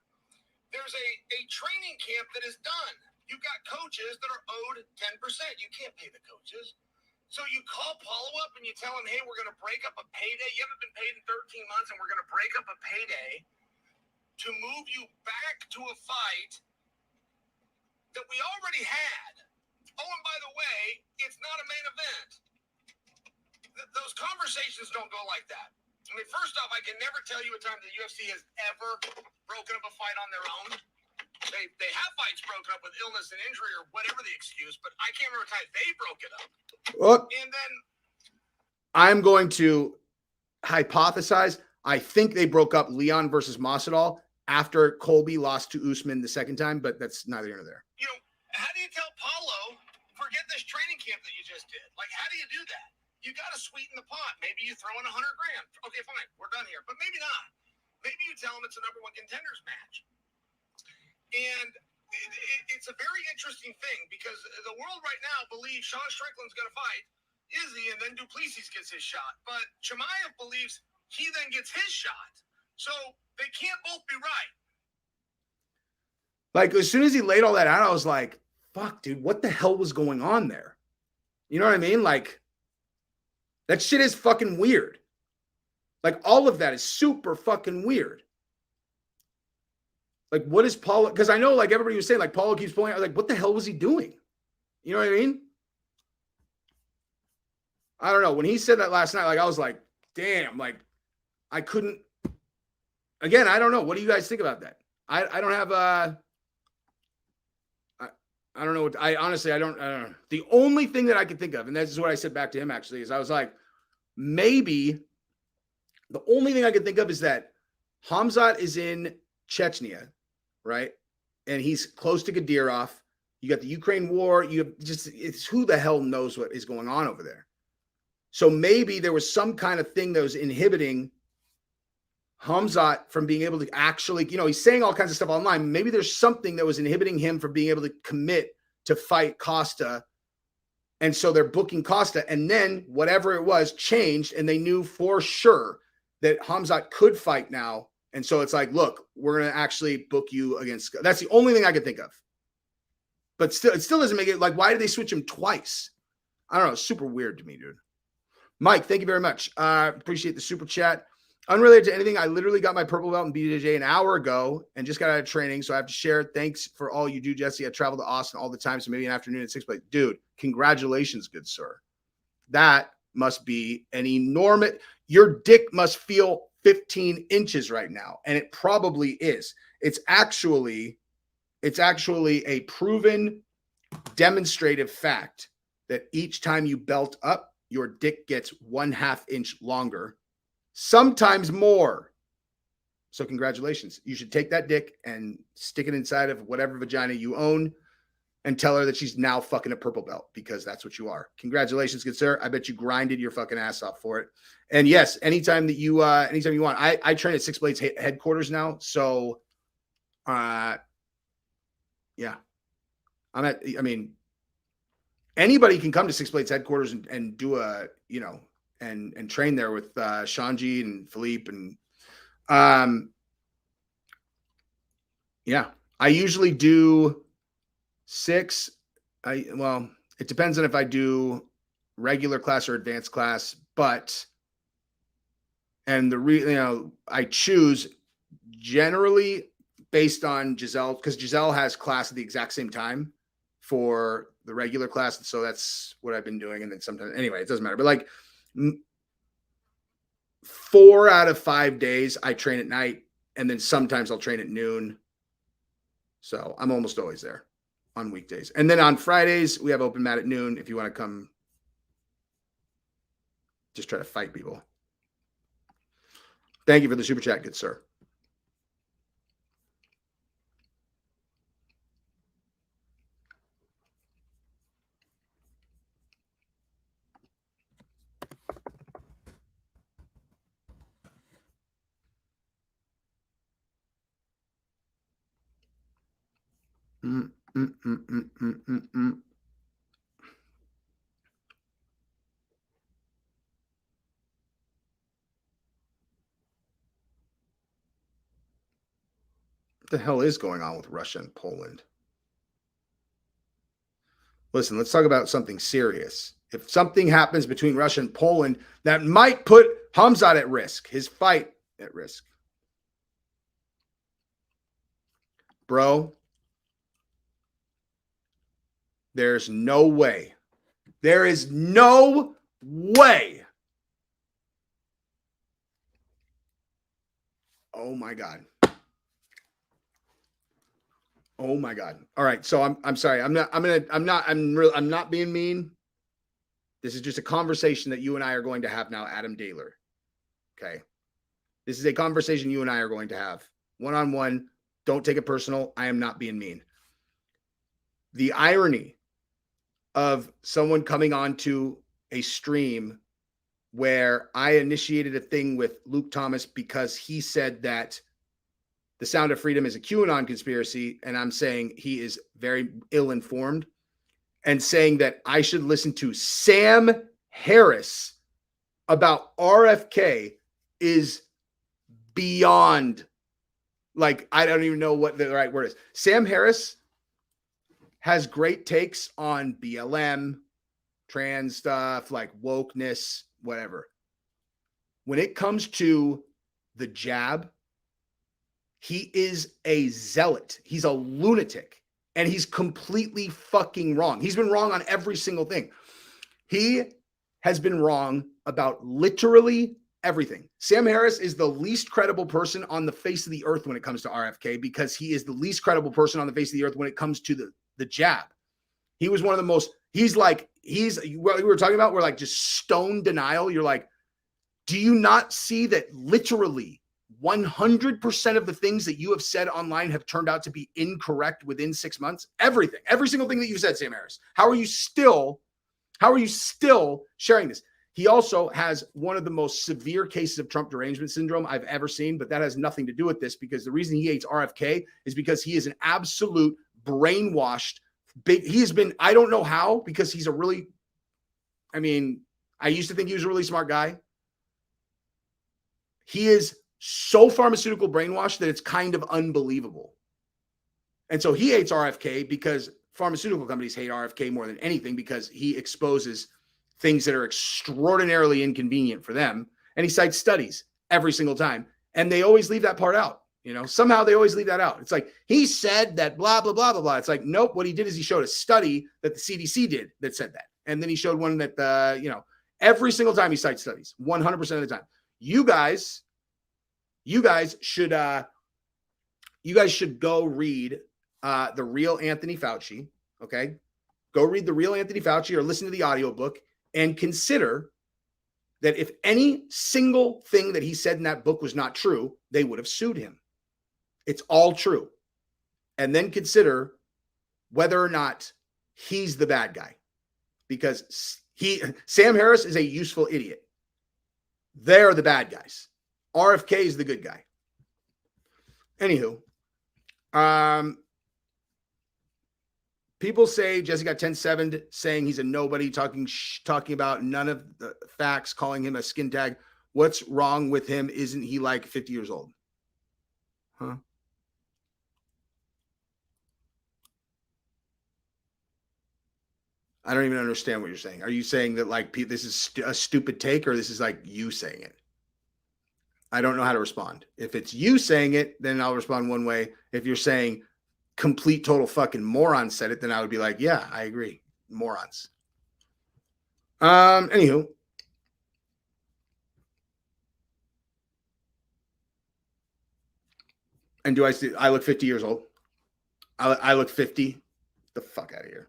S2: There's a training camp that is done. You've got coaches that are owed 10%. You can't pay the coaches. So you call Paulo up and you tell him, hey, we're going to break up a payday. You haven't been paid in 13 months and we're going to break up a payday to move you back to a fight that we already had. Oh, and by the way, it's not a main event. Those conversations don't go like that. I mean, first off, I can never tell you a time the UFC has ever broken up a fight on their own. They have fights broken up with illness and injury or whatever the excuse, but I can't remember a time they broke it up.
S1: Well,
S2: and then
S1: I'm going to hypothesize. I think they broke up Leon versus Masvidal after Colby lost to Usman the second time, but that's neither here nor there.
S2: How do you tell Paulo, forget this training camp that you just did? Like, how do you do that? You got to sweeten the pot. Maybe you throw in $100,000. Okay, fine. We're done here. But maybe not. Maybe you tell him it's a number one contenders match. And it's a very interesting thing because the world right now believes Sean Strickland's going to fight Izzy and then Duplessis gets his shot. But Chimaev believes he then gets his shot. So they can't both be right.
S1: Like, as soon as he laid all that out, I was like, fuck, dude, what the hell was going on there? You know what I mean? Like, that shit is fucking weird. Like, all of that is super fucking weird. Like, what is Paulo? Because I know, like, everybody was saying, like, Paulo keeps pulling out. Like, what the hell was he doing? You know what I mean? I don't know. When he said that last night, like, I was like, damn, like, I couldn't. Again, I don't know. What do you guys think about that? I don't have I don't know what I honestly I don't know. The only thing that I could think of, and this is what I said back to him actually, is I was like, maybe the only thing I could think of is that Khamzat is in Chechnya, right? And he's close to Kadyrov. You got the Ukraine war. You have it's who the hell knows what is going on over there. So maybe there was some kind of thing that was inhibiting Khamzat from being able to actually, he's saying all kinds of stuff online. Maybe there's something that was inhibiting him from being able to commit to fight Costa. And so they're booking Costa. And then whatever it was changed. And they knew for sure that Khamzat could fight now. And so it's like, look, we're going to actually book you against. That's the only thing I could think of. But still, it still doesn't make it like, why did they switch him twice? I don't know. It's super weird to me, dude. Mike, thank you very much. Appreciate the super chat. Unrelated to anything, I literally got my purple belt in BJJ an hour ago and just got out of training, so I have to share. Thanks for all you do, Jesse. I travel to Austin all the time, so maybe an afternoon at 6 o'clock. Dude, congratulations, good sir. That must be an enormous – your dick must feel 15 inches right now, and it probably is. It's actually a proven, demonstrative fact that each time you belt up, your dick gets 1/2 inch longer. Sometimes more. So congratulations. You should take that dick and stick it inside of whatever vagina you own and tell her that she's now fucking a purple belt because that's what you are. Congratulations, good sir. I bet you grinded your fucking ass off for it. And yes, anytime you want. I train at Six Blades headquarters now. So yeah. Anybody can come to Six Blades headquarters and do a, and train there with Shanji and Philippe and Yeah, I usually do 6. Well, it depends on if I do regular class or advanced class, but I choose generally based on Giselle, because Giselle has class at the exact same time for the regular class. So that's what I've been doing. And then sometimes, anyway, it doesn't matter. But like 4 out of 5 days, I train at night. And then sometimes I'll train at noon. So I'm almost always there on weekdays. And then on Fridays, we have open mat at noon if you want to come just try to fight people. Thank you for the super chat, good sir. What the hell is going on with Russia and Poland? Listen, let's talk about something serious. If something happens between Russia and Poland, that might put Hamzat at risk, his fight at risk. Bro, there's no way. There is no way. Oh my God. Oh my God. All right. So I'm sorry. I'm not being mean. This is just a conversation that you and I are going to have now, Adam Daler. Okay. This is a conversation you and I are going to have one-on-one. Don't take it personal. I am not being mean. The irony of someone coming onto a stream where I initiated a thing with Luke Thomas because he said that the Sound of Freedom is a QAnon conspiracy, and I'm saying he is very ill-informed, and saying that I should listen to Sam Harris about RFK is beyond, like, I don't even know what the right word is. Sam Harris has great takes on BLM, trans stuff, like wokeness, whatever. When it comes to the jab, he is a zealot. He's a lunatic. And he's completely fucking wrong. He's been wrong on every single thing. He has been wrong about literally everything. Sam Harris is the least credible person on the face of the earth when it comes to RFK, because he is the least credible person on the face of the earth when it comes to the jab. He was one of the most, what we were talking about, we're like just stone denial. You're like, do you not see that literally 100% of the things that you have said online have turned out to be incorrect within 6 months? Everything, every single thing that you've said, Sam Harris. How are you still sharing this? He also has one of the most severe cases of Trump derangement syndrome I've ever seen, but that has nothing to do with this, because the reason he hates RFK is because he is an absolute brainwashed he's been, I don't know how, because he's I used to think he was a really smart guy. He is so pharmaceutical brainwashed that it's kind of unbelievable. And so he hates RFK because pharmaceutical companies hate RFK more than anything, because he exposes things that are extraordinarily inconvenient for them. And he cites studies every single time. And they always leave that part out. Somehow they always leave that out. It's like, he said that blah, blah, blah, blah, blah. It's like, nope. What he did is he showed a study that the CDC did that said that. And then he showed one that, every single time he cites studies, 100% of the time. You guys should go read The Real Anthony Fauci. Okay. Go read The Real Anthony Fauci or listen to the audiobook, and consider that if any single thing that he said in that book was not true, they would have sued him. It's all true. And then consider whether or not he's the bad guy, because Sam Harris is a useful idiot. They're the bad guys. RFK is the good guy. Anywho, people say Jesse got 10-7'd, saying he's a nobody, talking about none of the facts, calling him a skin tag. What's wrong with him? Isn't he like 50 years old? Huh? I don't even understand what you're saying. Are you saying that like this is a stupid take, or this is like you saying it? I don't know how to respond. If it's you saying it, then I'll respond one way. If you're saying complete total fucking moron said it, then I would be like, yeah, I agree. Morons. Anywho. And do I see I look 50 years old? I look 50. The fuck out of here.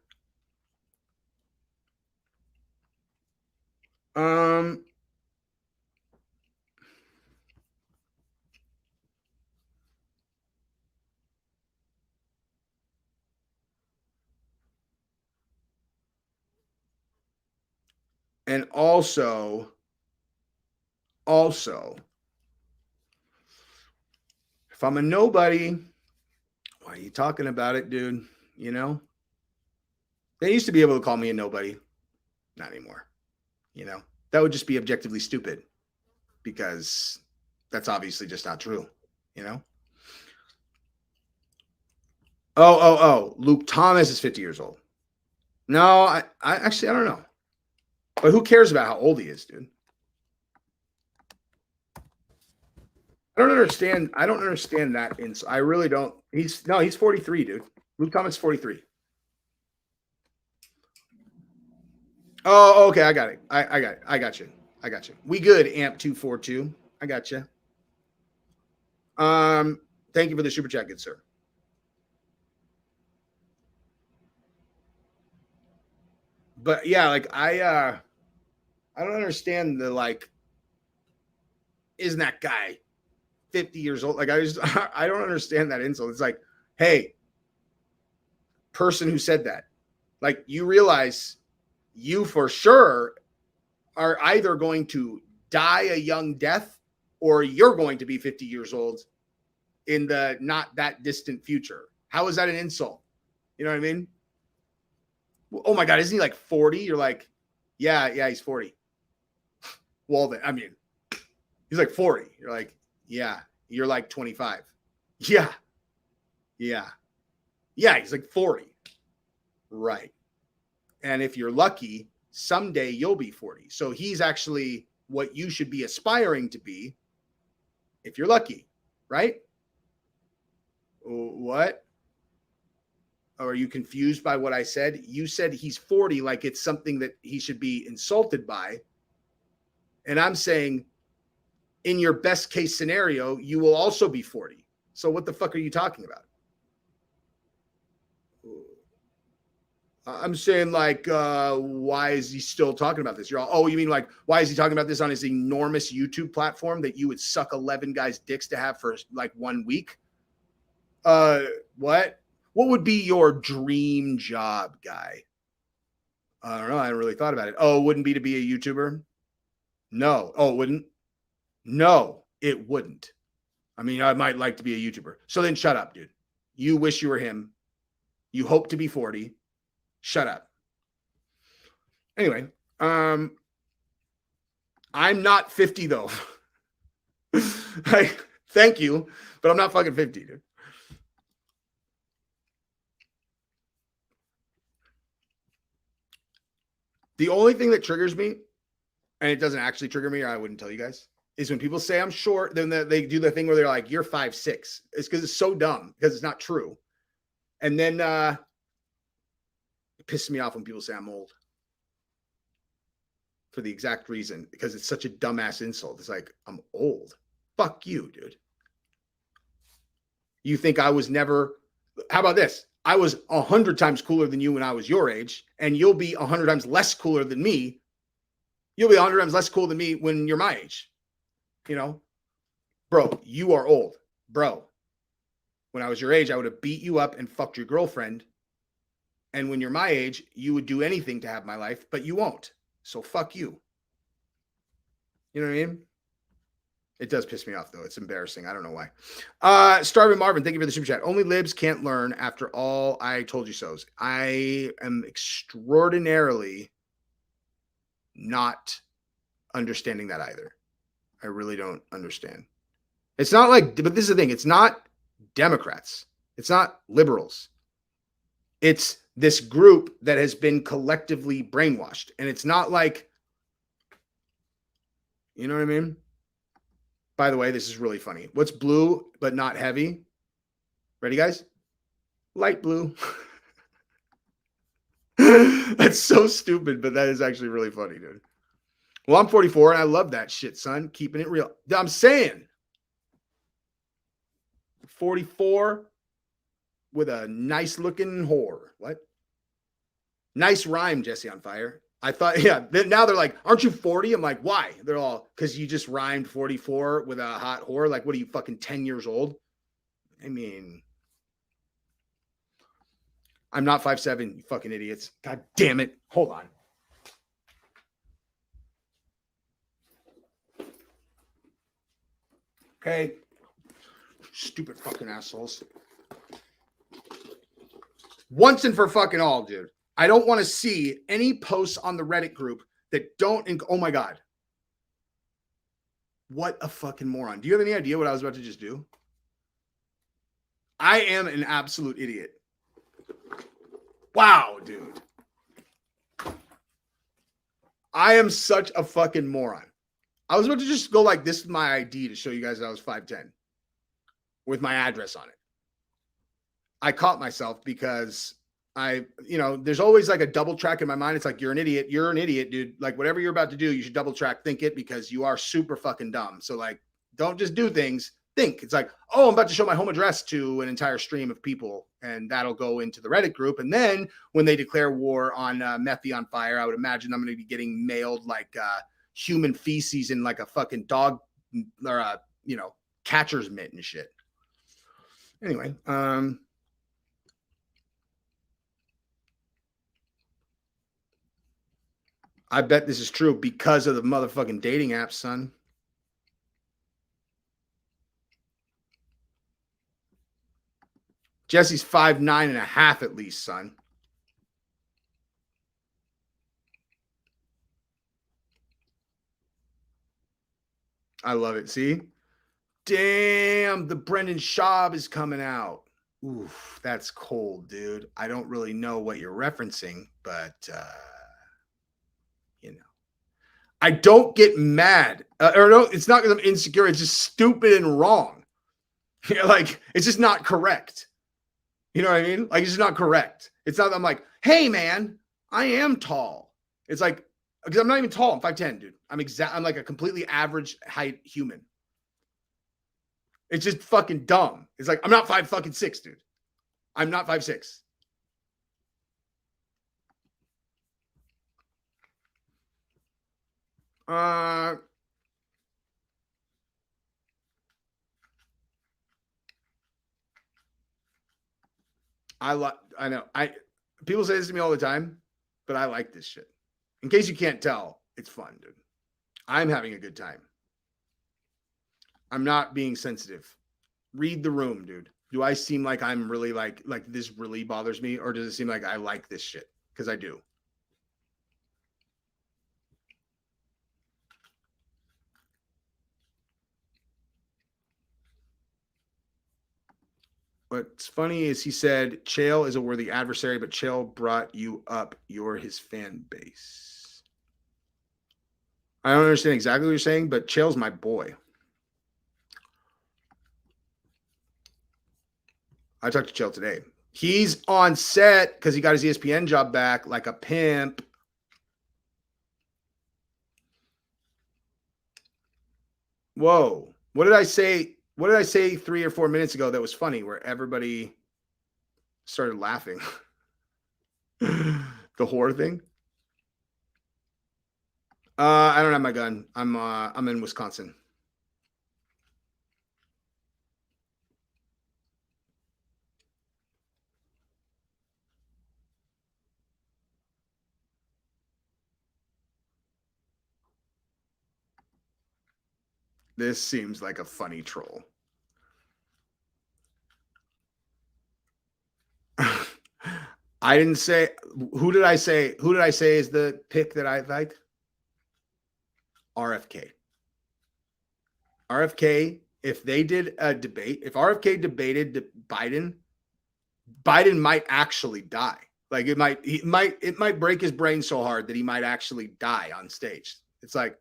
S1: And also, if I'm a nobody, why are you talking about it, dude? You know, they used to be able to call me a nobody. Not anymore. You know, that would just be objectively stupid because that's obviously just not true. You know? Oh. Luke Thomas is 50 years old. No, I actually, I don't know. But who cares about how old he is, dude? I don't understand that. I really don't. He's 43, dude. Luke Thomas is 43. Oh, okay. I got it. I got it. I got you. We good, Amp 242. I got you. Thank you for the super chat, good sir. But yeah, like I don't understand the like, isn't that guy 50 years old? Like I don't understand that insult. It's like, hey, person who said that, like you realize you for sure are either going to die a young death or you're going to be 50 years old in the not that distant future. How is that an insult? You know what I mean? Oh my God, isn't he like 40? You're like, yeah, he's 40. Well, then, I mean, he's like 40. You're like, yeah, you're like 25. Yeah. He's like 40. Right. And if you're lucky, someday you'll be 40. So he's actually what you should be aspiring to be if you're lucky, right? What? Or are you confused by what I said? You said he's 40 like it's something that he should be insulted by. And I'm saying in your best case scenario, you will also be 40. So what the fuck are you talking about? I'm saying like, why is he still talking about this? You're all, oh, you mean like, why is he talking about this on his enormous YouTube platform that you would suck 11 guys' dicks to have for like 1 week? What would be your dream job, guy? I don't know. I haven't really thought about it. Oh, it wouldn't be to be a YouTuber? No. Oh, it wouldn't? No, it wouldn't. I mean, I might like to be a YouTuber. So then shut up, dude. You wish you were him. You hope to be 40. Shut up. Anyway, I'm not 50 though. Like, thank you, but I'm not fucking 50, dude. The only thing that triggers me, and it doesn't actually trigger me, or I wouldn't tell you guys, is when people say I'm short, then they do the thing where they're like, you're 5'6". It's because it's so dumb, because it's not true. And then it pisses me off when people say I'm old. For the exact reason, because it's such a dumbass insult. It's like, I'm old. Fuck you, dude. You think I was never, how about this? I was 100 times cooler than you when I was your age, and you'll be 100 times less cooler than me. You'll be 100 times less cool than me when you're my age. You know, bro, you are old. Bro, when I was your age, I would have beat you up and fucked your girlfriend. And when you're my age, you would do anything to have my life, but you won't. So fuck you. You know what I mean? It does piss me off, though. It's embarrassing. I don't know why. Starving Marvin, thank you for the super chat. Only libs can't learn after all I told you so's. I am extraordinarily not understanding that either. I really don't understand. It's not like, but this is the thing. It's not Democrats. It's not liberals. It's this group that has been collectively brainwashed. And it's not like, you know what I mean? By the way, this is really funny. What's blue but not heavy? Ready, guys? Light blue. That's so stupid, but that is actually really funny, dude. Well, I'm 44 and I love that shit, son. Keeping it real. I'm saying 44 with a nice looking whore. What? Nice rhyme, Jesse on Fire. I thought, yeah. Now they're like, aren't you 40? I'm like, why? They're all, because you just rhymed 44 with a hot whore. Like, what are you, fucking 10 years old? I mean, I'm not 5'7", you fucking idiots. God damn it. Hold on. Okay. Stupid fucking assholes. Once and for fucking all, dude. I don't want to see any posts on the Reddit group that don't. Oh my God. What a fucking moron. Do you have any idea what I was about to just do? I am an absolute idiot. Wow, dude. I am such a fucking moron. I was about to just go like this with my ID to show you guys that I was 5'10" with my address on it. I caught myself because there's always like a double track in my mind. It's like, you're an idiot. You're an idiot, dude. Like, whatever you're about to do, you should double track, think it, because you are super fucking dumb. So like, don't just do things. Think. It's like, oh, I'm about to show my home address to an entire stream of people, and that'll go into the Reddit group. And then when they declare war on Methy on Fire, I would imagine I'm going to be getting mailed like human feces in like a fucking dog or a, catcher's mitt and shit. Anyway, I bet this is true because of the motherfucking dating apps, son. Jesse's 5'9.5" at least, son. I love it. See? Damn, the Brendan Schaub is coming out. Oof, that's cold, dude. I don't really know what you're referencing, but I don't get mad. Or no, it's not because I'm insecure. It's just stupid and wrong. Like, it's just not correct. You know what I mean? Like, it's just not correct. It's not that I'm like, hey, man, I am tall. It's like, because I'm not even tall. I'm 5'10", dude. I'm like a completely average height human. It's just fucking dumb. It's like, I'm not 5'6", dude. I'm not 5'6". I know. People say this to me all the time, but I like this shit. In case you can't tell, it's fun, dude. I'm having a good time. I'm not being sensitive. Read the room, dude. Do I seem like I'm really like this really bothers me, or does it seem like I like this shit? Because I do. What's funny is he said Chael is a worthy adversary, but Chael brought you up. You're his fan base. I don't understand exactly what you're saying, but Chael's my boy. I talked to Chael today. He's on set because he got his ESPN job back like a pimp. Whoa. What did I say? What did I say 3 or 4 minutes ago that was funny where everybody started laughing? The whore thing? I don't have my gun. I'm in Wisconsin. This seems like a funny troll. I didn't say. Who did I say? Who did I say is the pick that I like? RFK. RFK, if they did a debate, if RFK debated Biden, Biden might actually die. Like it might break his brain so hard that he might actually die on stage. It's like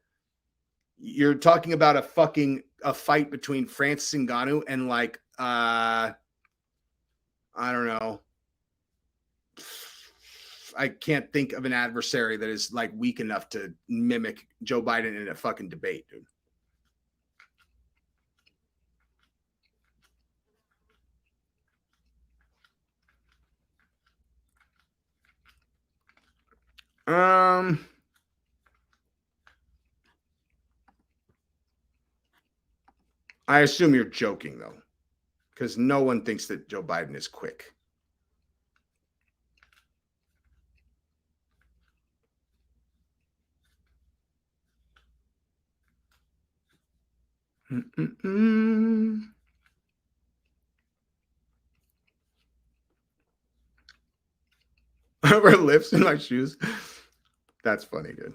S1: you're talking about a fight between Francis Ngannou and like I don't know. I can't think of an adversary that is like weak enough to mimic Joe Biden in a fucking debate, dude. I assume you're joking though, because no one thinks that Joe Biden is quick. I wear lifts in my shoes. That's funny, dude.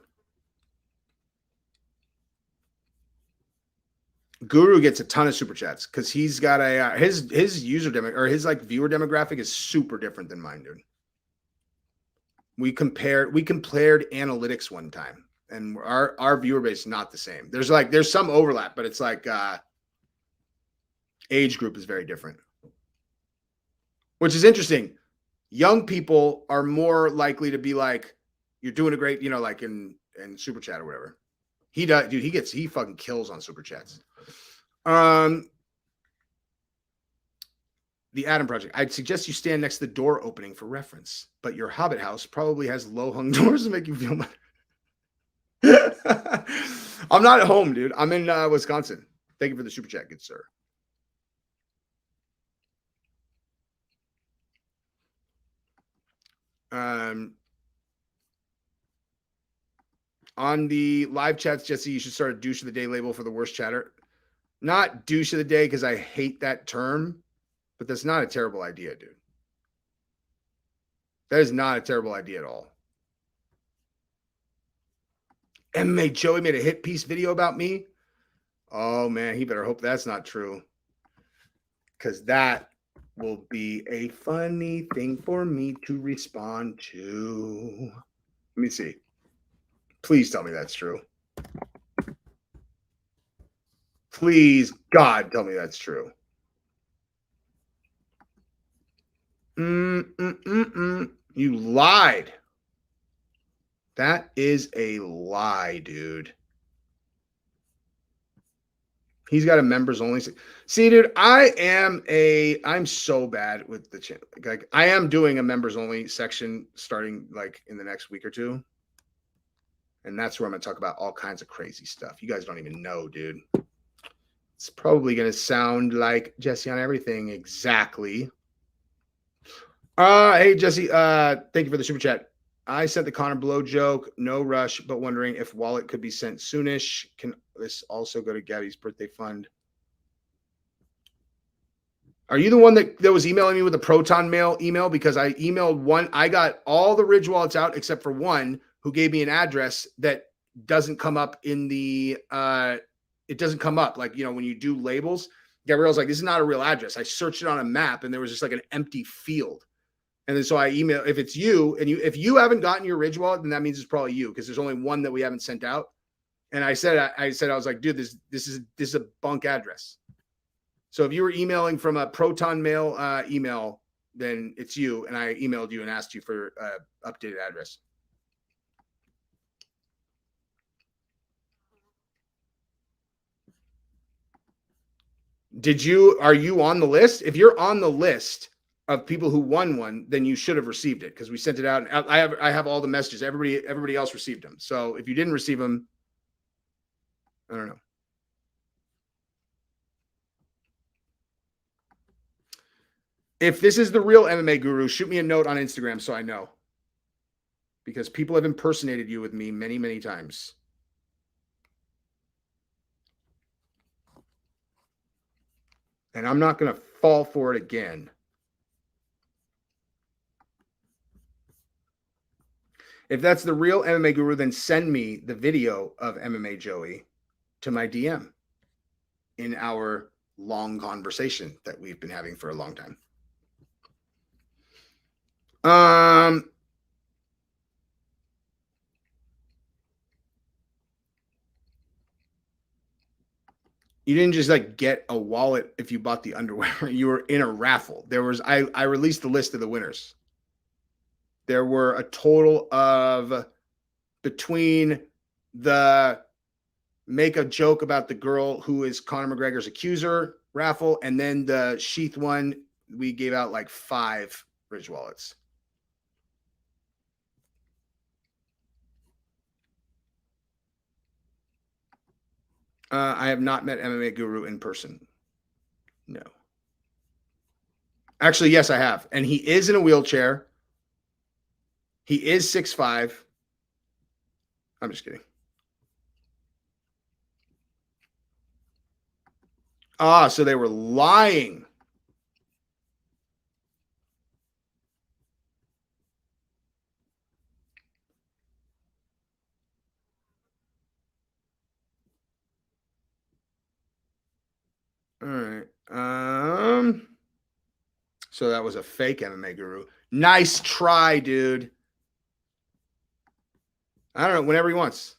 S1: Guru gets a ton of super chats because he's got a his user demo or his like viewer demographic is super different than mine, dude. We compared analytics one time, and our viewer base is not the same. There's some overlap, but it's like age group is very different, which is interesting. Young people are more likely to be like, "You're doing a great," like in super chat or whatever. He does, dude. He fucking kills on super chats. The Adam Project. I'd suggest you stand next to the door opening for reference, but your Hobbit house probably has low hung doors to make you feel better. I'm not at home, dude. I'm in Wisconsin. Thank you for the super chat, good sir. On the live chats, Jesse, you should start a douche of the day label for the worst chatter. Not douche of the day because I hate that term, but that's not a terrible idea, dude. That is not a terrible idea at all. MMA Joey made a hit piece video about me. Oh, man, he better hope that's not true. Because that will be a funny thing for me to respond to. Let me see. Please tell me that's true. Please, God, tell me that's true. You lied. That is a lie, dude. He's got a members only. See, dude, I'm so bad with the channel. Like, I am doing a members only section starting like in the next week or two. And that's where I'm going to talk about all kinds of crazy stuff. You guys don't even know, dude. It's probably going to sound like Jesse on everything. Exactly. Hey, Jesse, thank you for the super chat. I sent the Connor Blow joke. No rush, but wondering if wallet could be sent soonish. Can this also go to Gabby's birthday fund? Are you the one that was emailing me with a Proton Mail email? Because I emailed one. I got all the Ridge wallets out except for one who gave me an address that doesn't come up in the it doesn't come up. Like, when you do labels, Gabrielle's like, this is not a real address. I searched it on a map and there was just like an empty field. And then so I email, if it's you and if you haven't gotten your Ridge wallet, then that means it's probably you because there's only one that we haven't sent out. And I was like, dude, this is a bunk address. So if you were emailing from a Proton Mail email, then it's you. And I emailed you and asked you for updated address. Are you on the list? If you're on the list of people who won one, then you should have received it because we sent it out. And I have all the messages. Everybody else received them. So if you didn't receive them, I don't know. If this is the real MMA guru, shoot me a note on Instagram so I know. Because people have impersonated you with me many, many times. And I'm not going to fall for it again. If that's the real MMA guru, then send me the video of MMA Joey to my DM. in our long conversation that we've been having for a long time. You didn't just like get a wallet if you bought the underwear. You were in a raffle. There was I released the list of the winners. There were a total of, between the make a joke about the girl who is Conor McGregor's accuser raffle and then the sheath one, we gave out like 5 Ridge wallets. I have not met MMA Guru in person. No. Actually, yes, I have. And he is in a wheelchair. He is 6'5". I'm just kidding. Ah, so they were lying. All right. So that was a fake MMA Guru. Nice try, dude. I don't know, whenever he wants.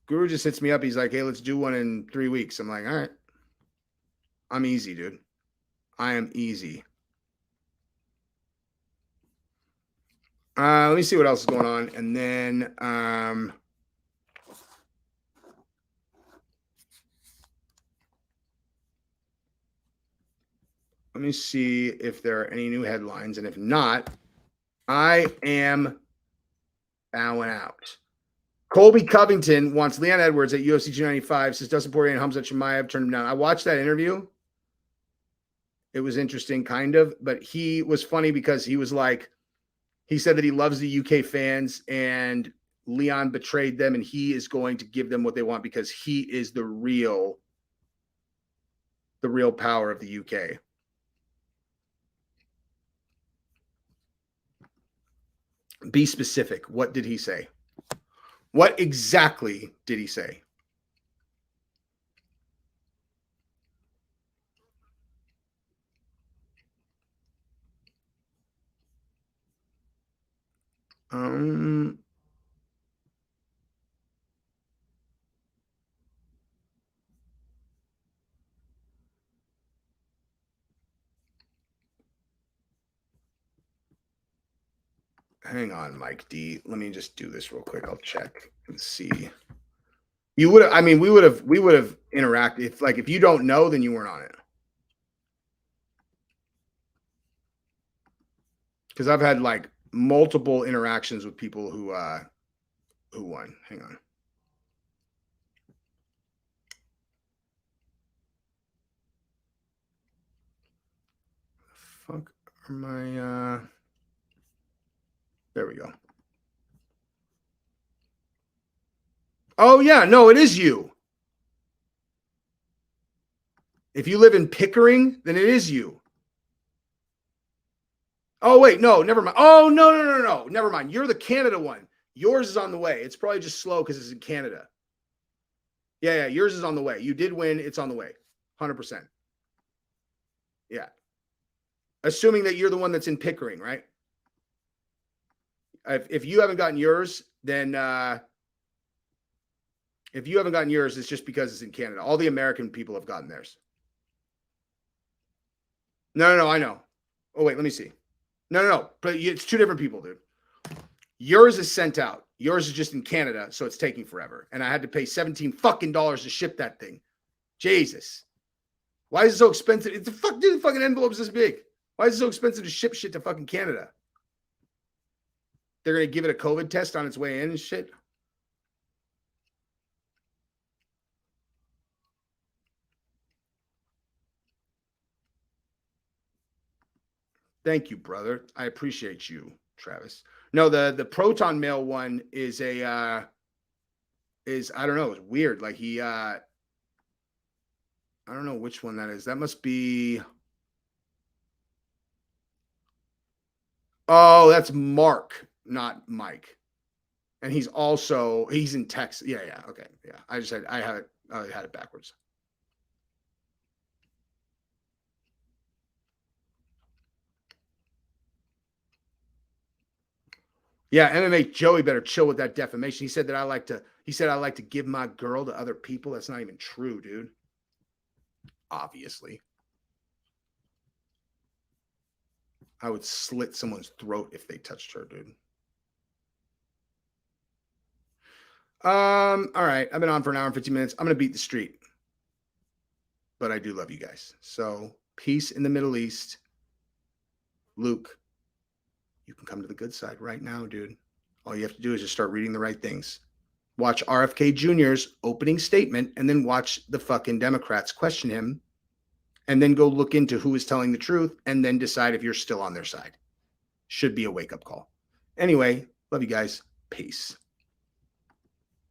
S1: Guru just hits me up. He's like, hey, let's do one in 3 weeks. I'm like, all right. I'm easy, dude. I am easy. Let me see what else is going on. And then let me see if there are any new headlines. And if not, I am bowing out. Colby Covington wants Leon Edwards at UFC 295, says Dustin Poirier and Hamza Chimaev turned him down. I watched that interview. It was interesting, kind of, but he was funny because he was like, he said that he loves the UK fans and Leon betrayed them and he is going to give them what they want because he is the real power of the UK. Be specific. What did he say? What exactly did he say? Hang on, Mike D. Let me just do this real quick. I'll check and see. You would have, I mean, we would have interacted. If you don't know, then you weren't on it. Because I've had like multiple interactions with people who won. Hang on. Fuck are my there we go. Oh yeah, no, it is you. If you live in Pickering, then it is you. Oh wait, no, never mind. Oh no, never mind. You're the Canada one. Yours is on the way. It's probably just slow because it's in Canada. Yeah, yours is on the way. You did win. It's on the way. 100%. Yeah. Assuming that you're the one that's in Pickering, right? If you haven't gotten yours, then if you haven't gotten yours, it's just because it's in Canada. All the American people have gotten theirs. No, I know. Oh, wait, let me see. No. But it's 2 different people, dude. Yours is sent out. Yours is just in Canada, so it's taking forever. And I had to pay $17 fucking to ship that thing. Jesus. Why is it so expensive? It's the fucking envelope's this big. Why is it so expensive to ship shit to fucking Canada? They're going to give it a COVID test on its way in and shit. Thank you, brother. I appreciate you, Travis. No, the proton mail one is I don't know, it's weird. Like he I don't know which one that is. That must be Oh, that's Mark, not Mike. And he's in Texas. Yeah. Okay. Yeah. I had it backwards. Yeah, MMA Joey better chill with that defamation. He said I like to give my girl to other people. That's not even true, dude. Obviously. I would slit someone's throat if they touched her, dude. All right. I've been on for an hour and 15 minutes. I'm gonna beat the street. But I do love you guys. So peace in the Middle East. Luke, you can come to the good side right now, dude. All you have to do is just start reading the right things. Watch RFK Jr.'s opening statement and then watch the fucking Democrats question him and then go look into who is telling the truth and then decide if you're still on their side. Should be a wake-up call. Anyway, love you guys. Peace.